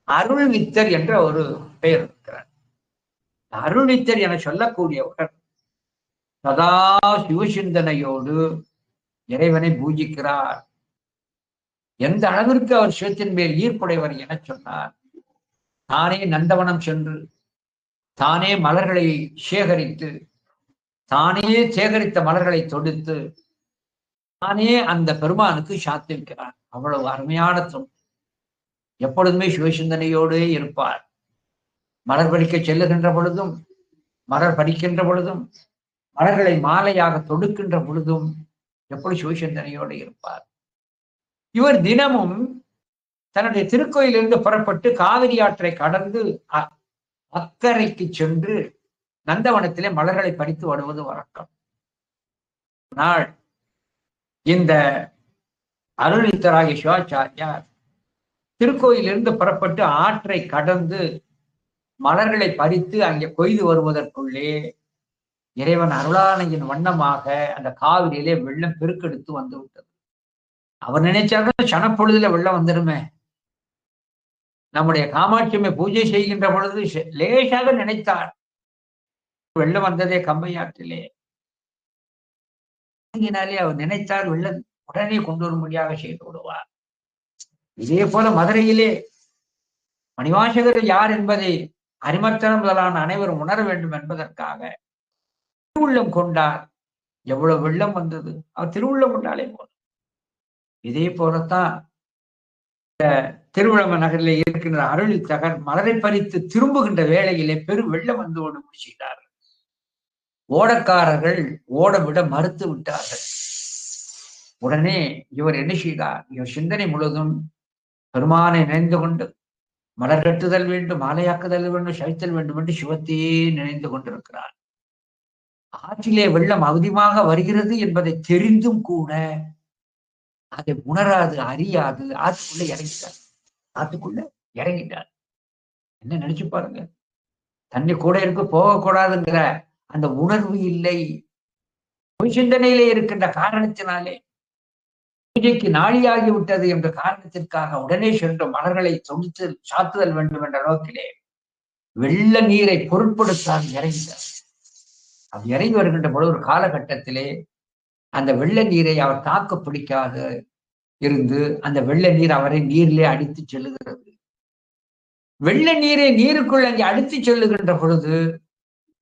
அருள்வித்தர் என்ற ஒரு பெயர் இருக்கிறார். அருள்வித்தர் என சொல்லக்கூடியவர் சதா சிவசிந்தனையோடு இறைவனை பூஜிக்கிறார். எந்த அளவிற்கு அவர் சிவத்தின் மேல் ஈர்ப்புடையவர் என சொன்னார், தானே நந்தவனம் சென்று தானே மலர்களை சேகரித்து, தானே சேகரித்த மலர்களை தொடுத்து தானே அந்த பெருமானுக்கு சாத்திருக்கிறார். அவ்வளவு அருமையான தொண்டு. எப்பொழுதுமே சிவசிந்தனையோடு இருப்பார். மலர் படிக்க செல்லுகின்ற பொழுதும், மலர் படிக்கின்ற பொழுதும், மலர்களை மாலையாக தொடுக்கின்ற பொழுதும் எப்படி சிவசிந்தனையோடு இருப்பார். இவர் தினமும் தன்னுடைய திருக்கோயிலிருந்து புறப்பட்டு காவிரி ஆற்றை கடந்து அக்கரைக்கு சென்று நந்தவனத்திலே மலர்களை பறித்து வருவது வழக்கம். நாள் இந்த அருள்வித்தராகிய சிவாச்சாரியார் திருக்கோயிலிருந்து புறப்பட்டு ஆற்றை கடந்து மலர்களை பறித்து அங்கே கொய்து வருவதற்குள்ளே இறைவன் அருளானையின் வண்ணமாக அந்த காவிரியிலே வெள்ளம் பெருக்கெடுத்து வந்து விட்டது. அவர் நினைச்சாலும் சனப்பொழுதுல வெள்ளம் வந்துடுமே. நம்முடைய காமாட்சியம்மை பூஜை செய்கின்ற பொழுது லேசாக நினைத்தார், வெள்ளம் வந்ததே கம்பையாற்றிலே. அவர் நினைத்தார் வெள்ளம் உடனே கொண்டு வரும்படியாக செய்து விடுவார். இதே போல மதுரையிலே மணிவாசகர் யார் என்பதை அரிமர்த்தனம் முதலான அனைவரும் உணர வேண்டும் என்பதற்காக திருவுள்ளம் கொண்டார். எவ்வளவு வெள்ளம் வந்தது, அவர் திருவுள்ளம் கொண்டாலே போதும். இதே போலத்தான் திருவிழம நகரிலே இருக்கின்ற அருள்வித்தகர் மலரை பறித்து திரும்புகின்ற வேளையிலே பெரும் வெள்ளம் வந்து ஓடு முடிச்சார். ஓடக்காரர்கள் ஓட விட மறுத்து விட்டார்கள். உடனே இவர் என்ன செய்தார், இவர் சிந்தனை முழுவதும் பெருமானை நினைந்து கொண்டு மலர் கட்டுதல் வேண்டும், மாலையாக்குதல் வேண்டும், சவித்தல் வேண்டும் என்று சிவத்தையே நினைந்து கொண்டிருக்கிறார். ஆற்றிலே வெள்ளம் அவதியாக வருகிறது என்பதை தெரிந்தும் கூட அதை உணராது, அறியாது ஆற்றுக்குள்ள இறங்கிட்டார். ஆற்றுக்குள்ள இறங்கிட்டார். என்ன நினைச்சு பாருங்க, தண்ணி கூட இருக்கு, போகக்கூடாதுங்கிற அந்த உணர்வு இல்லை. சிந்தனையிலே இருக்கின்ற காரணத்தினாலே, பூஜைக்கு நாளியாகி விட்டது என்ற காரணத்திற்காக உடனே சென்று மலர்களை தொடுத்து சாத்துதல் வேண்டும் என்ற நோக்கிலே வெள்ள நீரை பொருட்படுத்தால் இறங்கினார். அது இறங்கி வருகின்ற பொழுது ஒரு காலகட்டத்திலே அந்த வெள்ள நீரை அவர் தாக்க பிடிக்காத இருந்து அந்த வெள்ள நீர் அவரை நீரிலே அடித்து செல்லுகிறது. வெள்ள நீரை நீருக்குள் அங்கே அடித்து செல்லுகின்ற பொழுது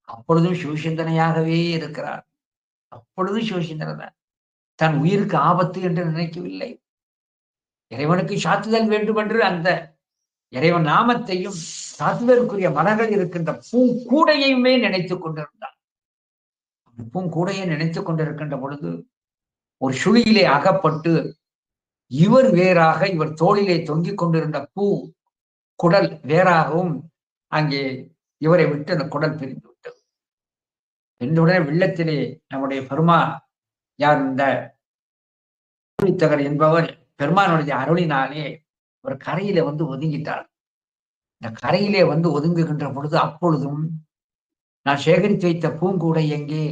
அப்பொழுதும் சிவசிந்தனையாகவே இருக்கிறார். அப்பொழுதும் சிவசிந்தனை தான். தன் உயிருக்கு ஆபத்து என்று நினைக்கவில்லை. இறைவனுக்கு சாத்துதல் வேண்டும் என்று அந்த இறைவன் நாமத்தையும் சாத்துதலுக்குரிய மலர்கள் இருக்கின்ற பூங்கூடையுமே நினைத்துக் கொண்டிருந்தார். பூங்கூடையை நினைத்துக் கொண்டிருக்கின்ற பொழுது ஒரு சுழியிலே அகப்பட்டு இவர் வேறாக, இவர் தோளிலே தொங்கிக் கொண்டிருந்த பூ குடல் வேறாகவும் அங்கே இவரை விட்டு அந்த குடல் பிரிந்து விட்டது. பிரிந்தவுடனே வெள்ளத்திலே நம்முடைய பெருமான் யார், இந்த அருள்வித்தகர் என்பவர் பெருமானுடைய அருளினாலே ஒரு கரையிலே வந்து ஒதுங்கிட்டார். இந்த கரையிலே வந்து ஒதுங்குகின்ற பொழுது அப்பொழுதும் நான் சேகரித்து வைத்த பூங்கூடை எங்கே,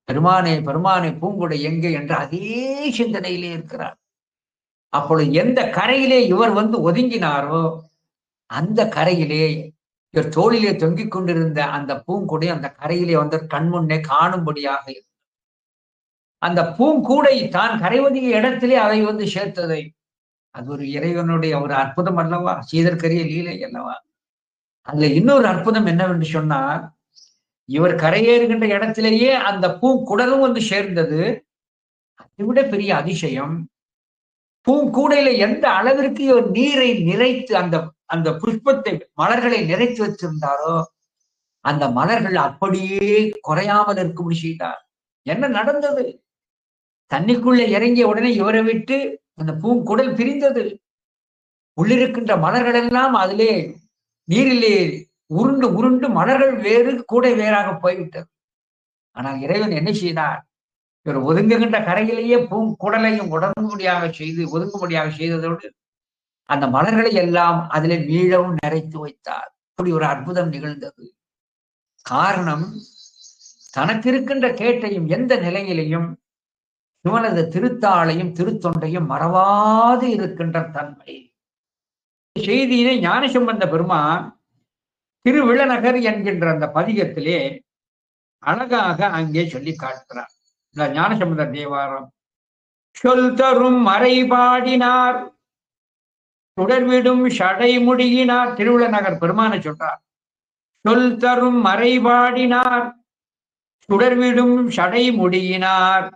பெருமானே பெருமானே பூங்கூடை எங்கே என்ற அதே சிந்தனையிலே இருக்கிறார். அப்பொழுது எந்த கரையிலே இவர் வந்து ஒதுங்கினாரோ அந்த கரையிலே இவர் தோளிலே தொங்கிக் கொண்டிருந்த அந்த பூங்கூடை அந்த கரையிலே வந்து கண்முன்னே காணும்படியாக இருந்தது. அந்த பூங்கூடை தான் கரை ஒதுங்கிய இடத்திலே அதை வந்து சேர்த்ததை, அது ஒரு இறைவனுடைய ஒரு அற்புதம் அல்லவா, சீதற்கரிய லீலை அல்லவா. அதுல இன்னொரு அற்புதம் என்னவென்று சொன்னால், இவர் கரையேறுகின்ற இடத்திலேயே அந்த பூங்குடலும் வந்து சேர்ந்தது. அதை விட பெரிய அதிசயம், பூங்கூடையில எந்த அளவிற்கு இவர் நீரை நிறைத்து அந்த அந்த புஷ்பத்தை மலர்களை நிறைத்து வச்சிருந்தாரோ அந்த மலர்கள் அப்படியே குறையாமல் இருக்கும்படி செய்தார். என்ன நடந்தது? தண்ணிக்குள்ள இறங்கிய உடனே இவரை விட்டு அந்த பூங்குடல் பிரிந்தது. உள்ளிருக்கின்ற மலர்கள் எல்லாம் அதிலே நீரிலே உருண்டு உருண்டு மலர்கள் வேறு கூடை வேறாக போய்விட்டது. ஆனால் இறைவன் என்ன செய்தார், இவர் ஒதுங்குகின்ற கரையிலேயே பூங்குடலையும் ஒதுங்கும்படியாக செய்ததோடு அந்த மலர்களை எல்லாம் அதிலே மீளவும் நிறைத்து வைத்தார். அப்படி ஒரு அற்புதம் நிகழ்ந்தது. காரணம், தனக்கு இருக்கின்ற கேட்டையும் எந்த நிலையிலையும் சிவனது திருத்தாளையும் திருத்தொண்டையும் மறவாது இருக்கின்ற தன்மை. செய்தியினை ஞானசம்பந்த பெருமான் திருவிழநகர் என்கின்ற அந்த பதிகத்திலே அழகாக அங்கே சொல்லி காட்டுகிறார். இந்த ஞானசம்பந்த தேவாரம். சொல் தரும் மறைபாடினார் சுடர்விடும் சடை முடியினார். திருவிழநகர் பெருமான சொல்றார். சொல் தரும் மறைபாடினார் சுடர்விடும் சடை முடியினார்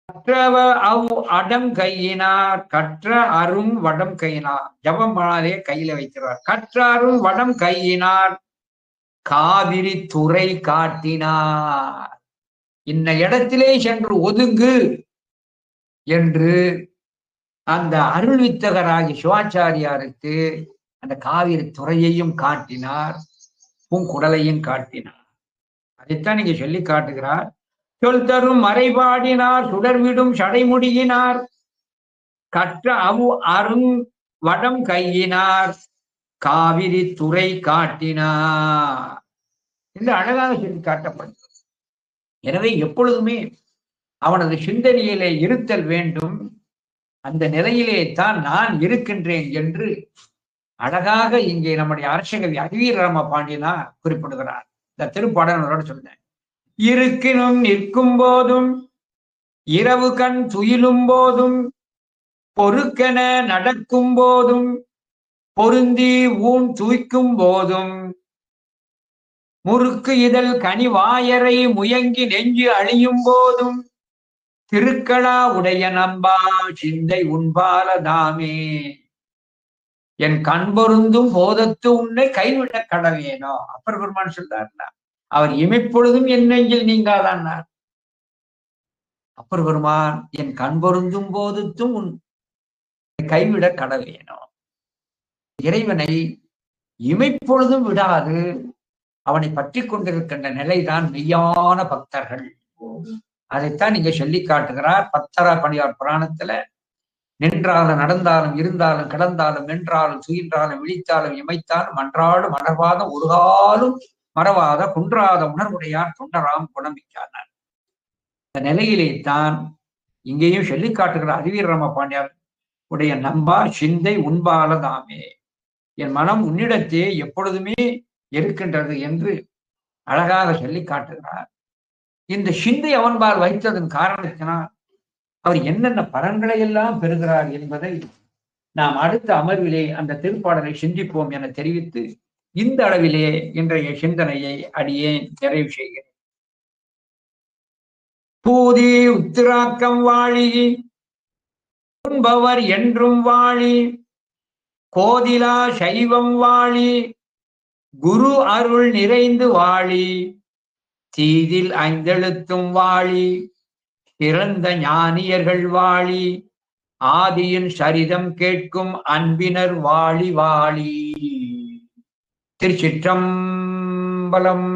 கற்றவ அவ் அடம் கையினார். கற்ற அரும் வடம் கையினார். ஜபம் பண்ணாதே கையில வைக்கிறார். கற்ற அரும் வடம் கையினார் காவிரி துறை காட்டினார். இன்ன இடத்திலே சென்று ஒதுங்கு என்று அந்த அருள் வித்தகராகி சிவாச்சாரியாருக்கு அந்த காவிரி துறையையும் காட்டினார், பூங்குடலையும் காட்டினார். அதைத்தான் நீங்க சொல்லி காட்டுகிறார். சொல் தரும் மறைபாடினார் சுடர்விடும் சடைமுடியினார் கற்ற அவு அருங் வடம் கையினார் காவிரி துறை காட்டினார் என்று அழகாக சொல்லி காட்டப்படுகிறது. எனவே எப்பொழுதுமே அவனது சிந்தனையிலே இருத்தல் வேண்டும். அந்த நிலையிலே தான் நான் இருக்கின்றேன் என்று அழகாக இங்கே நம்முடைய அரசகவி அறிவீரராம பாண்டியனார் குறிப்பிடுகிறார். இந்த திருப்பாடலோட சொன்னேன். இருக்கினும் நிற்கும் போதும் இரவு கண் துயிலும் போதும் பொறுக்கென நடக்கும் போதும் பொருந்தி ஊன் தூய்க்கும் போதும் முறுக்கு இதழ் கனிவாயரை முயங்கி நெஞ்சு அழியும் போதும் திருக்களா உடைய நம்பா சிந்தை உண்பாலதாமே என் கண் பொருந்தும் போதத்து உன்னை கைவிட கடவேனோ. அப்பர் பெருமான் சொல்றாருன்னா அவர் இமைப்பொழுதும் என் நெஞ்சில் நீங்காதான். அப்பர் பெருமான் என் கண் பொருந்தும் போதத்தும் உன் கைவிட கடவேனோ. இறைவனை இமைப்பொழுதும் விடாது அவனை பற்றி கொண்டிருக்கின்ற நிலைதான் மெய்யான பக்தர்கள். அதைத்தான் நீங்க சொல்லி காட்டுகிறார். பத்தரா பணியார் புராணத்துல நின்றாலும் நடந்தாலும் இருந்தாலும் கிடந்தாலும் வென்றாலும் துயின்றாலும் விழித்தாலும் இமைத்தாலும் அன்றாடும் மலர்வாத ஒரு காலும் மறவாத குன்றாத உணர்வுடையார் தொண்டராம் குணமிக்கானார். இந்த நிலையிலே தான் இங்கேயும் சொல்லி காட்டுகிற அறிவீரராம பாண்டியார் உடைய நம்பா சிந்தை உண்பாலதாமே, என் மனம் உன்னிடத்தே எப்பொழுதுமே இருக்கின்றது என்று அழகாக சொல்லி காட்டுகிறார். இந்த சிந்தை அவன்பால் வைத்ததன் காரணத்தினால் அவர் என்னென்ன பலன்களை எல்லாம் பெறுகிறார் என்பதை நாம் அடுத்த அமர்விலே அந்த திருப்பாடலை சிந்திப்போம் என தெரிவித்து இந்த அளவிலே இன்றைய சிந்தனையை அடியேன் நிறைவு செய்கிறேன். பூதி உத்திராக்கம் வாழி உண்பவர் என்றும் வாழி கோதிலா சைவம் வாழி குரு அருள் நிறைந்து வாழி தீதில் ஐந்தெழுத்தும் வாழி பிறந்த ஞானியர்கள் வாழி ஆதியின் சரிதம் கேட்கும் அன்பினர் வாழி வாழி. திருச்சிற்றம்பலம்.